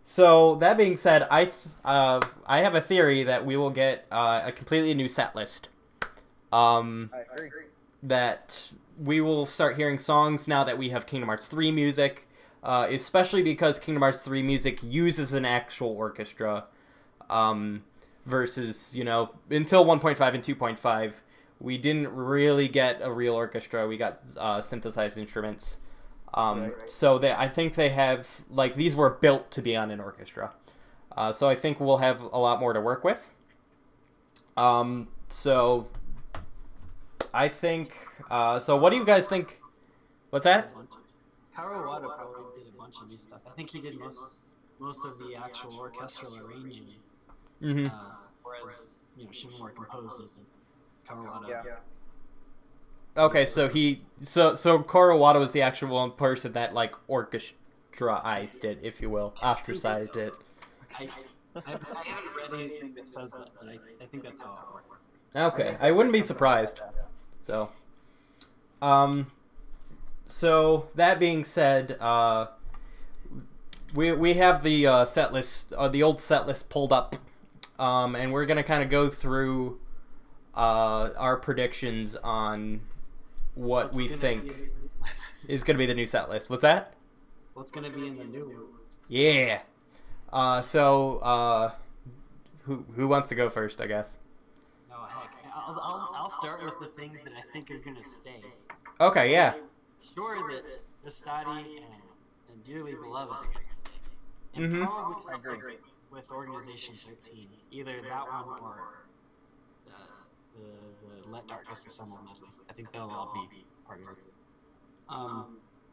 So that being said, I have a theory that we will get a completely new set list. I agree. That we will start hearing songs now that we have Kingdom Hearts 3 music, especially because Kingdom Hearts 3 music uses an actual orchestra, versus, until 1.5 and 2.5, we didn't really get a real orchestra. We got synthesized instruments. So I think they have, these were built to be on an orchestra. So I think we'll have a lot more to work with. So I think, so what do you guys think? What's that? Kawawata probably did a bunch of new stuff. I think he did most of the actual orchestral arranging. Mm-hmm. Whereas, Shimomura composed it. Kawawata. Yeah. Okay, so Kawawata was the actual person that, orchestraized it, if you will. Ostracized it. I haven't read anything that says that, but I think that's how it works. Okay, I wouldn't be surprised. So that being said, we have the set list, the old set list pulled up, and we're gonna kind of go through our predictions on what we think is gonna be the new set list. What's that? What's gonna be in the new one? Yeah. Who wants to go first? I guess. Oh heck, I'll start with the things that I think are gonna stay. Okay. Yeah. Sure that Destati and Dearly Beloved are gonna stay, and probably something with Organization 13, either that one or the Let Darkness Assemble medley. I think they'll all be part of it.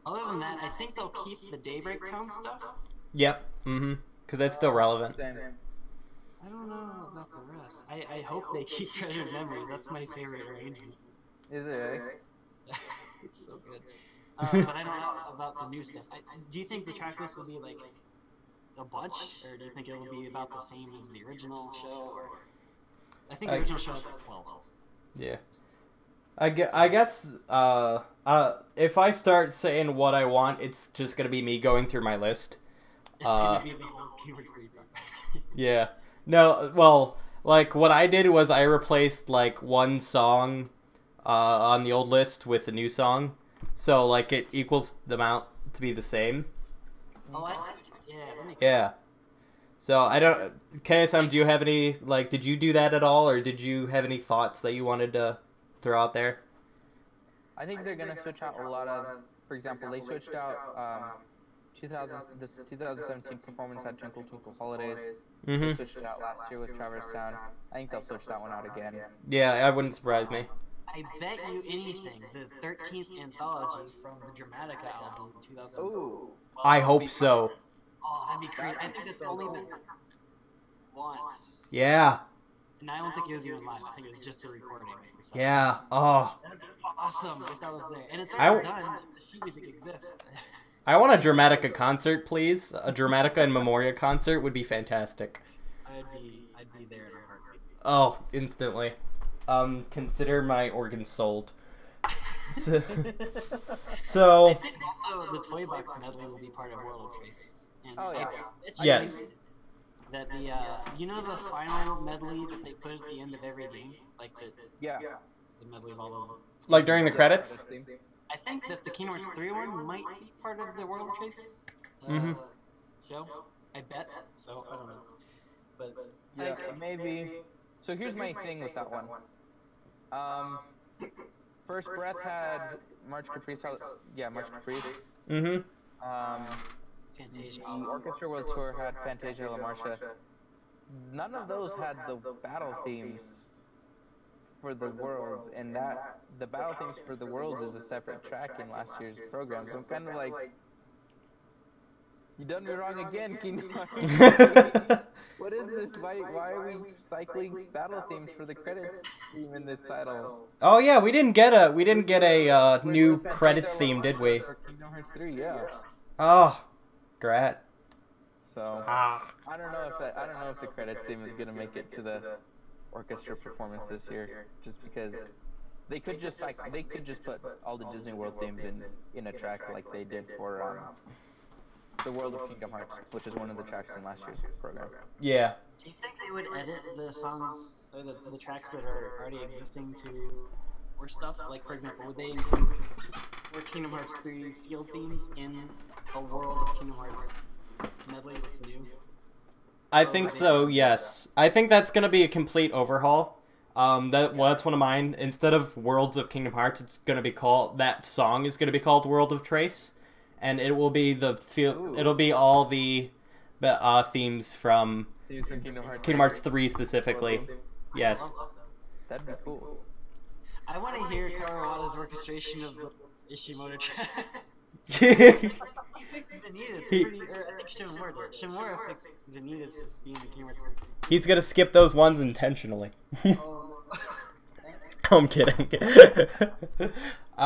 Other than that, I think they'll keep the Daybreak Town stuff. Yep. Because that's still relevant. I don't know about the rest. I hope they keep Treasured Memories. That's my favorite arrangement. Is it? It's so good. But I don't know about the new stuff. Do you think the track list will be a bunch, or do you think it will be about the same as the original show? Or I think the original show was 12. Yeah. I guess if I start saying what I want, it's just gonna be me going through my list. It's gonna be the whole Keywords 3 stuff. Yeah. No, well, what I did was I replaced one song on the old list with the new song, so like it equals the amount to be the same. Oh, I see. Yeah, that makes Yeah. sense. So I don't. KSM, do you have any like? Did you do that at all, or did you have any thoughts that you wanted to throw out there? I think they're gonna switch out a lot of, for example, they switched out 2017 performance had Twinkle Twinkle Holidays. They switched it out last year with Traverse Town. I think they'll switch that one out again. Yeah, that wouldn't surprise me. I bet you anything, the 13th anthology from the Dramatica album in 2000. Ooh. I hope so. Oh, that'd be crazy. I think that's only been once. Yeah. And I don't think it was even live. I think it was just the recording. Yeah. Oh. That'd be awesome if that was there. And it's I already done. The sheet music exists. I want a Dramatica concert, please. A Dramatica and Memoria concert would be fantastic. I'd be there in a heartbeat. Oh, instantly. Consider my organs sold. So I think also the Toy Box medley will be part of World of Trace. And Oh, yeah. Yes. That the you know the final medley that they put at the end of every game, like Yeah. the medley of all of them. like during the credits. I think that the Kingdom Hearts 3 one might be part of the World of Trace show. I bet. So I don't know, but Yeah, maybe. So here's my thing with that one. First Breath had March Caprice. Yeah, March Caprice. Fantasia. The Orchestra World Tour had Fantasia La Marcha. None of those had the battle themes for the worlds, and that the battle themes for the worlds is a separate track in last year's program. So I'm kind of like, you done me wrong again, Kingdom Hearts. What is this? Why are we cycling battle themes for the credits theme in this title? Oh yeah, we didn't get a new credits theme, did we? For Kingdom Hearts 3, yeah. Oh, drat. So I don't know if the credits theme is gonna make it to the orchestra performance this year, just because they could just put all the Disney World themes in a track like they did for the World of Kingdom Hearts, which is one of the tracks in last year's program. Yeah. Do you think they would edit the songs or the tracks that are already existing to more stuff? Like, for example, would they include more Kingdom Hearts 3 field themes in a World of Kingdom Hearts medley that's new? I think so, yes. I think that's going to be a complete overhaul. That's one of mine. Instead of Worlds of Kingdom Hearts, it's going to be called, that song is going to be called World of Trace. And it will be it'll be all the themes from Kingdom Hearts 3 specifically. Yes. That'd be cool. I want to hear Karawada's orchestration of the Ishimoto track. He fixed Vanitas pretty, or I think Shimura fixed Vanitas' theme in Kingdom Hearts 3. He's gonna skip those ones intentionally. Oh. I'm kidding.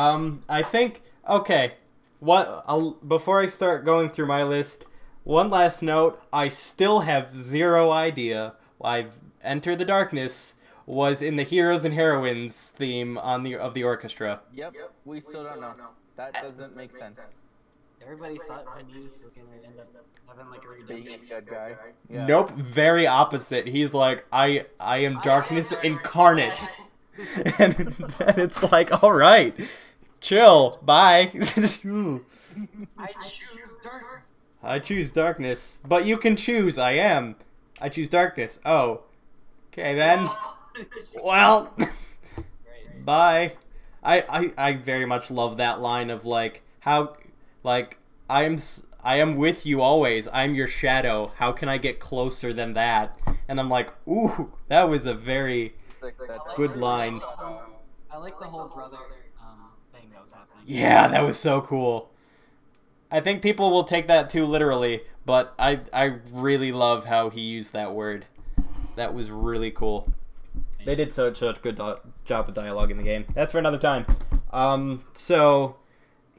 I think, okay. Before I start going through my list, one last note. I still have zero idea why Enter the Darkness was in the Heroes and Heroines theme of the orchestra. Yep, we still don't know. That doesn't make sense. Everybody thought Vanitas was gonna end up having like a Being redemption. a good guy. Yeah. Nope, very opposite. He's like, I am darkness incarnate. And then it's like, alright, chill, bye. I choose dark. I choose darkness. But you can choose, I choose darkness. Oh. Okay then. Well, bye. I very much love that line of like, how, like, I am with you always. I'm your shadow. How can I get closer than that? And I'm like, ooh, that was a very good line. I like the whole brother thing that was happening. Yeah, that was so cool. I think people will take that too literally, but I really love how he used that word. That was really cool. They did such a good job of dialogue in the game. That's for another time. So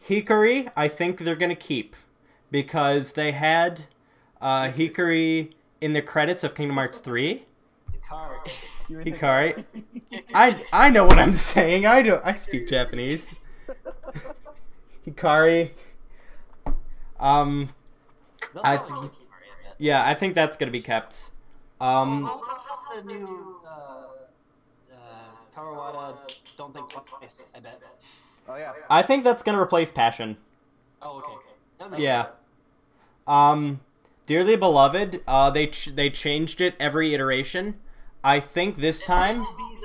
Hikari, I think they're gonna keep, because they had Hikari in the credits of Kingdom Hearts 3. Hikari. I know what I'm saying. I speak Japanese. Hikari. I think that's gonna be kept. I'll have the new Kawawada Don't Think Twice, I bet. Oh yeah. I think that's gonna replace Passion. Oh, okay. That makes Yeah. sense. Dearly Beloved, they changed it every iteration. I think this time... It'll be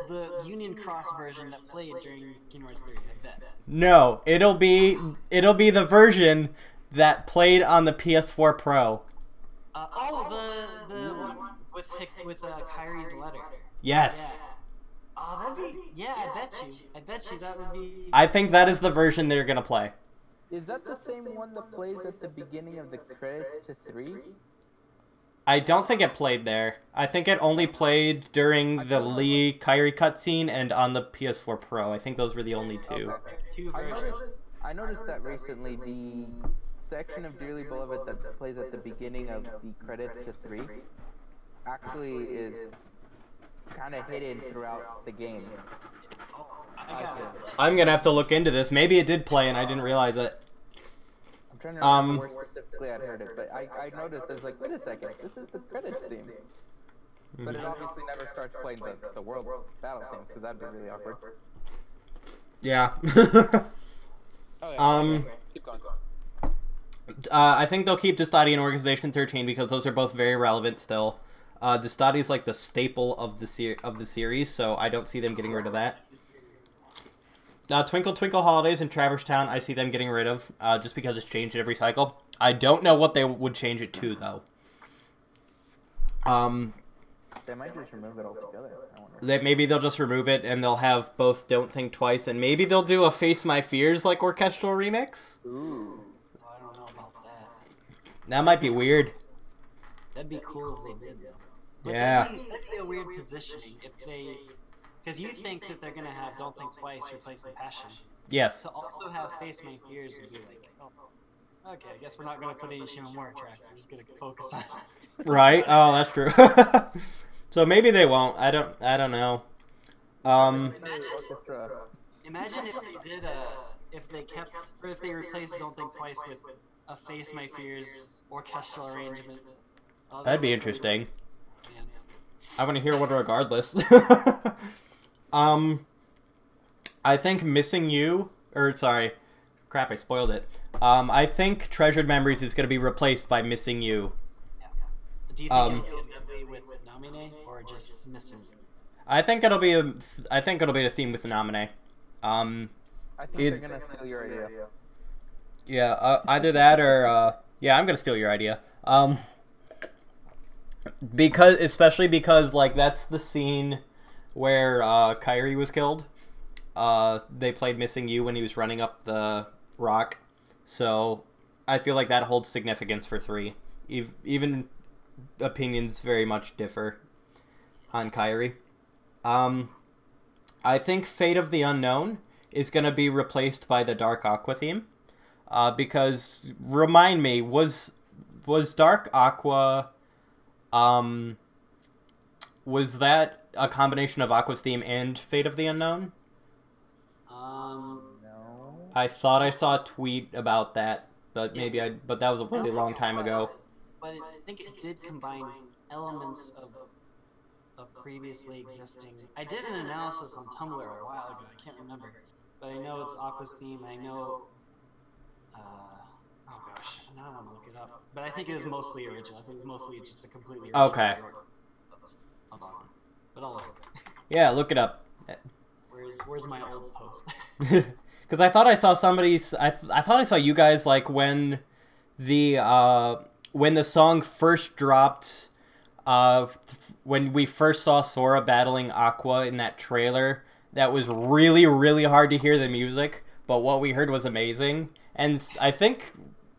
the Union Cross version that played during Kingdom Hearts 3, I bet. No, it'll be the version that played on the PS4 Pro. The one with Kyrie's letter. Yes. Yeah. Oh, that'd be... Yeah, I bet you that would be... I think that is the version they're gonna play. Is that the same one that plays at the beginning of the credits to 3? I don't think it played there. I think it only played during the Lee Kyrie cutscene and on the PS4 Pro. I think those were the only two. Okay. Two versions. I noticed that recently the section of Dearly Beloved that plays at the beginning of the credits to 3 actually is kind of hidden throughout the game. I got it. I'm gonna have to look into this. Maybe it did play and I didn't realize it. I'm trying to remember where specifically I'd heard it, but I noticed there's like, wait a second, this is the credits theme. But it obviously never starts playing the world battle themes, because that'd be really awkward. Yeah. Oh yeah, okay. Keep going. I think they'll keep Destati and Organization 13 because those are both very relevant still. Destati is like the staple of the series, so I don't see them getting rid of that. Twinkle Twinkle Holidays and Traverse Town, I see them getting rid of, just because it's changed every cycle. I don't know what they would change it to, though. They might just remove it altogether. I wonder. Maybe they'll just remove it, and they'll have both Don't Think Twice, and maybe they'll do a Face My Fears, like, orchestral remix? Ooh. I don't know about that. That might be weird. That'd be cool if they did, though. But Yeah. That'd be a weird positioning if they... Because you think that they're going to have Don't Think Twice replacing Passion. Yes. To also have Face My Fears would be like, oh, okay, I guess we're not going to put any Shimamura tracks. We're just going to focus on Right? Oh, that's true. So maybe they won't. I don't know. Imagine if they did if they kept, or if they replaced Don't Think Twice with a Face My Fears orchestral arrangement. Oh, That'd be interesting. Man. I want to hear one regardless. I think Missing You, or sorry, crap, I spoiled it. I think Treasured Memories is going to be replaced by Missing You. Yeah. Do you think it'll be a medley with Namine or just Missing? I think it'll be a theme with Namine. I think they're gonna steal your idea. Yeah, either that or yeah, I'm gonna steal your idea. Especially because like that's the scene where Kyrie was killed. They played Missing You when he was running up the rock, so I feel like that holds significance for 3. Even opinions very much differ on Kyrie. I think Fate of the Unknown is going to be replaced by the Dark Aqua theme. Because, remind me, was Dark Aqua, was that a combination of Aqua's theme and Fate of the Unknown? No. I thought I saw a tweet about that, but but that was a really long time ago. But I think it did combine elements of previously existing. I did an analysis on Tumblr a while ago. I can't remember, but I know it's Aqua's theme. I know. Oh gosh, now I want to look it up. But I think it was mostly original. I think it was mostly just a completely original. Okay. Hold on. But I'll look. Yeah, look it up. Where's my old post? Because I thought I saw somebody's. I thought I saw you guys like when the song first dropped. When we first saw Sora battling Aqua in that trailer, that was really, really hard to hear the music, but what we heard was amazing. And I think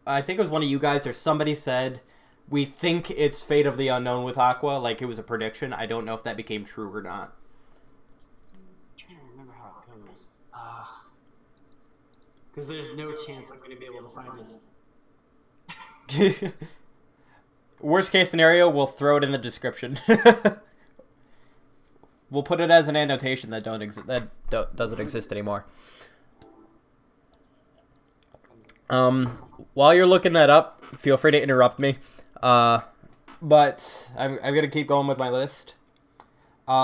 it was one of you guys or somebody said, we think it's Fate of the Unknown with Aqua, like it was a prediction. I don't know if that became true or not. I'm trying to remember how it goes. Because there's no chance I'm going to be able to find this. Worst case scenario, we'll throw it in the description. We'll put it as an annotation that doesn't exist anymore. While you're looking that up, feel free to interrupt me. But I'm gonna keep going with my list.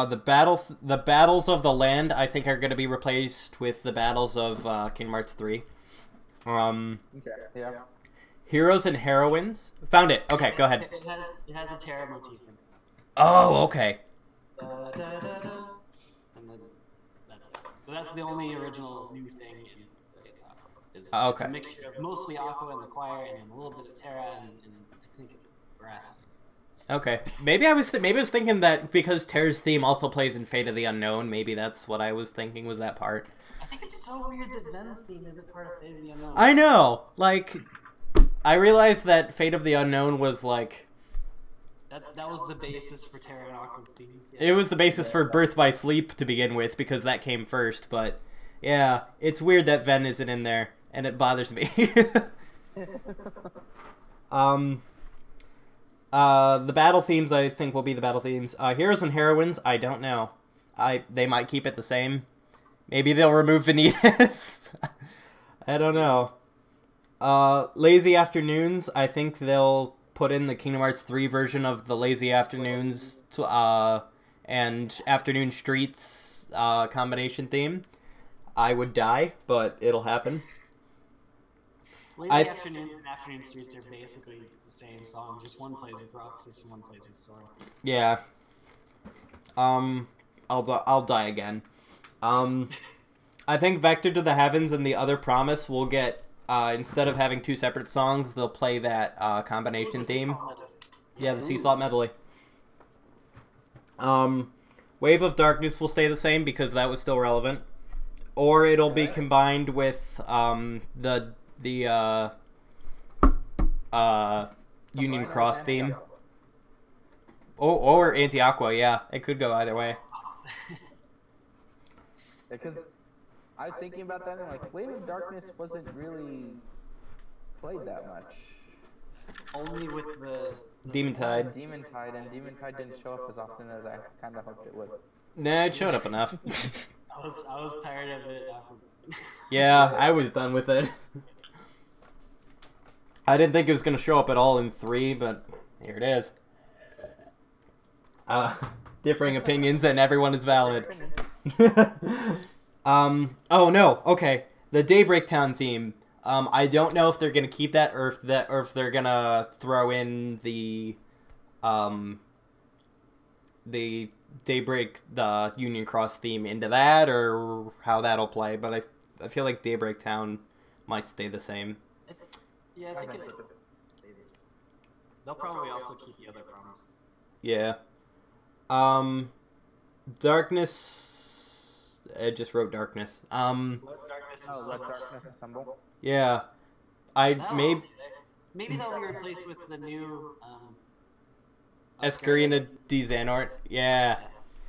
The battles of the land, I think, are going to be replaced with the battles of Kingdom Hearts 3. Okay. Yeah. Heroes and heroines. Found it. Okay, go ahead. It has a Terra motif in it. Oh, okay. Da, da, da, da. And then that's it. So that's the only original new thing in It's okay. a mixture of mostly Aqua and the choir, and a little bit of Terra, and I think brass. Okay, maybe I was thinking that because Terra's theme also plays in Fate of the Unknown. Maybe that's what I was thinking was that part. I think it's so weird that Ven's theme isn't part of Fate of the Unknown. I know. Like, I realized that Fate of the Unknown was like that was the basis for Terra and Aqua's themes. Yeah. It was the basis for Birth by Sleep to begin with because that came first. But yeah, it's weird that Ven isn't in there, and it bothers me. The battle themes, I think, will be the battle themes. Heroes and heroines, I don't know. They might keep it the same. Maybe they'll remove Vanitas. I don't know. Lazy Afternoons, I think they'll put in the Kingdom Hearts 3 version of the Lazy Afternoons and Afternoon Streets combination theme. I would die, but it'll happen. Lazy Afternoons and Afternoon Streets are basically the same song, just one plays with Roxas and one plays with Sora. Yeah. I'll die again. I think Vector to the Heavens and the Other Promise will get, instead of having two separate songs, they'll play that combination theme. Yeah, the Sea Salt Medley. Wave of Darkness will stay the same because that was still relevant. Or it'll be combined with the Union Cross theme. Or Anti-Aqua, yeah. It could go either way. Because I was thinking about that and like, Wave of Darkness wasn't really played that much. Only with the Demon Tide. Demon Tide, and Demon Tide didn't show up as often as I kind of hoped it would. Nah, it showed up enough. I was tired of it after. Yeah, I was done with it. I didn't think it was going to show up at all in 3, but here it is. Differing opinions, and everyone is valid. Oh no, okay. The Daybreak Town theme. I don't know if they're gonna keep that or if they're gonna throw in the Union Cross theme into that, or how that'll play, but I feel like Daybreak Town might stay the same. Yeah, I think they'll probably also keep the Other Promise. Yeah. Darkness. I just wrote Darkness. Let Darkness Let Darkness Assemble. Yeah. Maybe they'll be replaced with the new Escarina di Xanort. Yeah.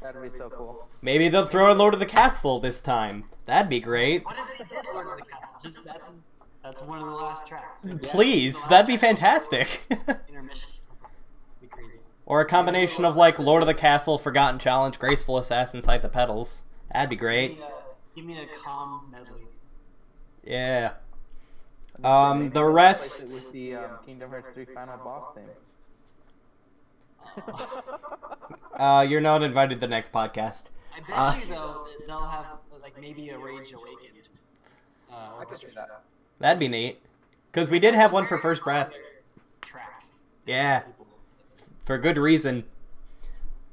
That'd be so cool. Maybe they'll throw in Lord of the Castle this time. That'd be great. What if they did Lord of the Castle? Just that's one of the last tracks. Please, that'd be fantastic. Intermission. Be crazy. Or a combination of like Lord of the Castle, Forgotten Challenge, Graceful Assassin, Sight the Petals. That'd be great. Give me a calm medley. Yeah. The rest. With the Kingdom Hearts 3 final boss thing. You're not invited to the next podcast. I bet you though they'll have like maybe a Rage Awakened orchestra. That'd be neat. Because we did have one for First Breath. Track. Yeah. For good reason.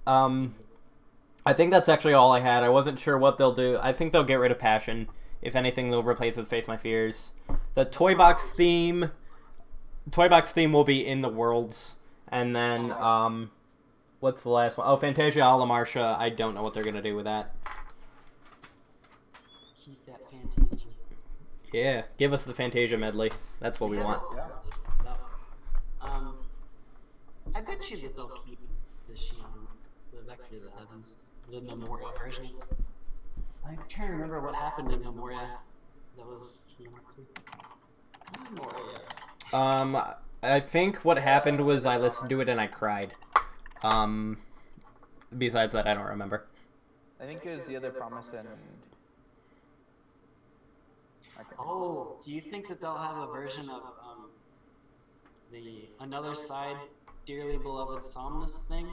I think that's actually all I had. I wasn't sure what they'll do. I think they'll get rid of Passion. If anything, they'll replace with Face My Fears. The Toy Box theme will be in the Worlds. And then, what's the last one? Oh, Fantasia Alla Marcia. I don't know what they're going to do with that. Keep that Fantasia. Yeah, give us the Fantasia medley. That's what we want. I bet you that they'll keep the Vector to the Heavens, the Memoria version. I'm trying to remember what happened in Memoria. That was Memoria. I think what happened was I listened to it and I cried. Besides that, I don't remember. I think it was the Other Promise and... Oh, do you think that they'll have a version of the Another Side, Dearly Beloved Somnus thing?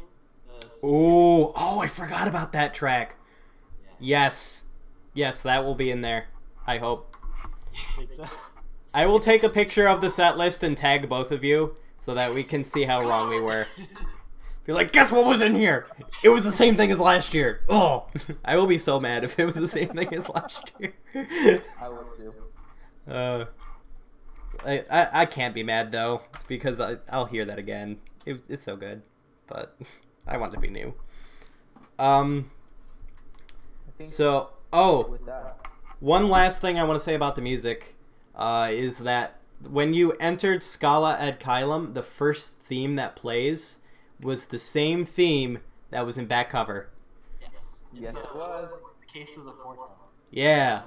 Oh, I forgot about that track. Yeah. Yes, that will be in there. I hope. So. I will take a picture of the set list and tag both of you so that we can see how wrong we were. Be like, guess what was in here? It was the same thing as last year. Oh, I will be so mad if it was the same thing as last year. I would too. I can't be mad though because I'll hear that again. It's so good, but I want it to be new. So With that. one last thing I want to say about the music is that when you entered Scala ad Caelum, the first theme that plays was the same theme that was in back cover. Yes, it was. The Case of the Foretell. Yeah.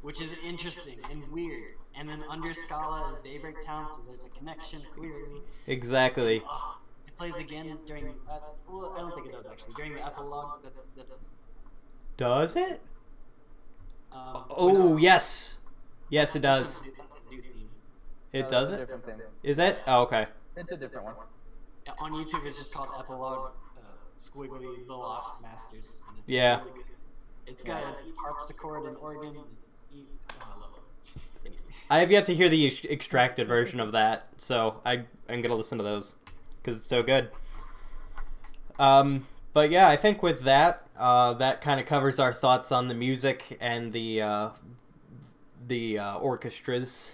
Which is interesting and weird. And then under Scala is Daybreak Town, so there's a connection clearly. Exactly. It plays again during. Well, I don't think it does actually. During the epilogue, that's. Does it? No, yes. Yes, it does. That's a new theme. It No, does that's a it? different thing. Is it? Oh, okay. It's a different one. Yeah, on YouTube, it's just called Epilogue Squiggly The Lost Masters. And it's Yeah. really good. It's got a harpsichord and organ. I love it. I have yet to hear the extracted version of that, so I'm gonna listen to those because it's so good. But yeah, I think with that, that kind of covers our thoughts on the music and the orchestras.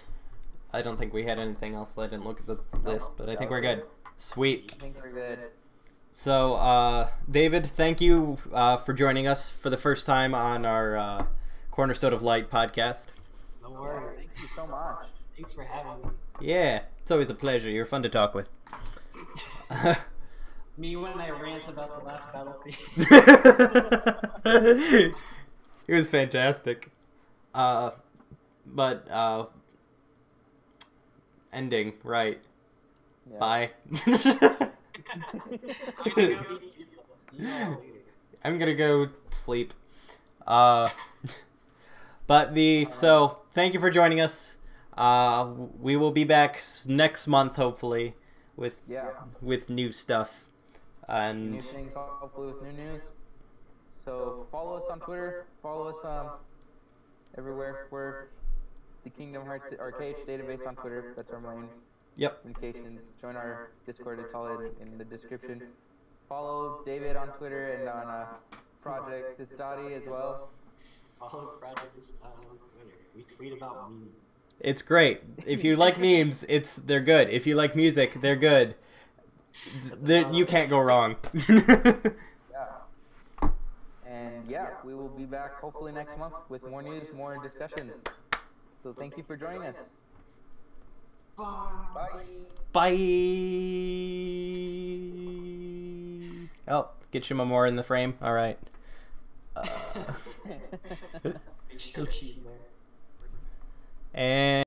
I don't think we had anything else. I didn't look at the list, but I think we're good. Sweet. I think we're good. So, David, thank you for joining us for the first time on our Cornerstone of Light podcast. No worries. Thank you so much. Thanks for having me. Yeah, it's always a pleasure. You're fun to talk with. Me when I rant about the last battlefield. It was fantastic. But ending, right. Yeah. Bye. I'm gonna go sleep. So thank you for joining us. We will be back next month, hopefully, with new stuff. And New things, hopefully with new news. So follow us on Twitter. Follow us everywhere. We're the Kingdom Hearts RKH database on Twitter. That's our main communications. Join our Discord. It's all in the description. Follow David on Twitter and on Project Destati as well. Follow Project Destati on Twitter. We tweet about memes. It's great. If you like memes, they're good. If you like music, they're good. You can't go wrong. And we will be back hopefully next month with more news, more discussions. So thank you for joining us. Bye. Bye. Oh, get you more in the frame. All right. Make sure she's there. And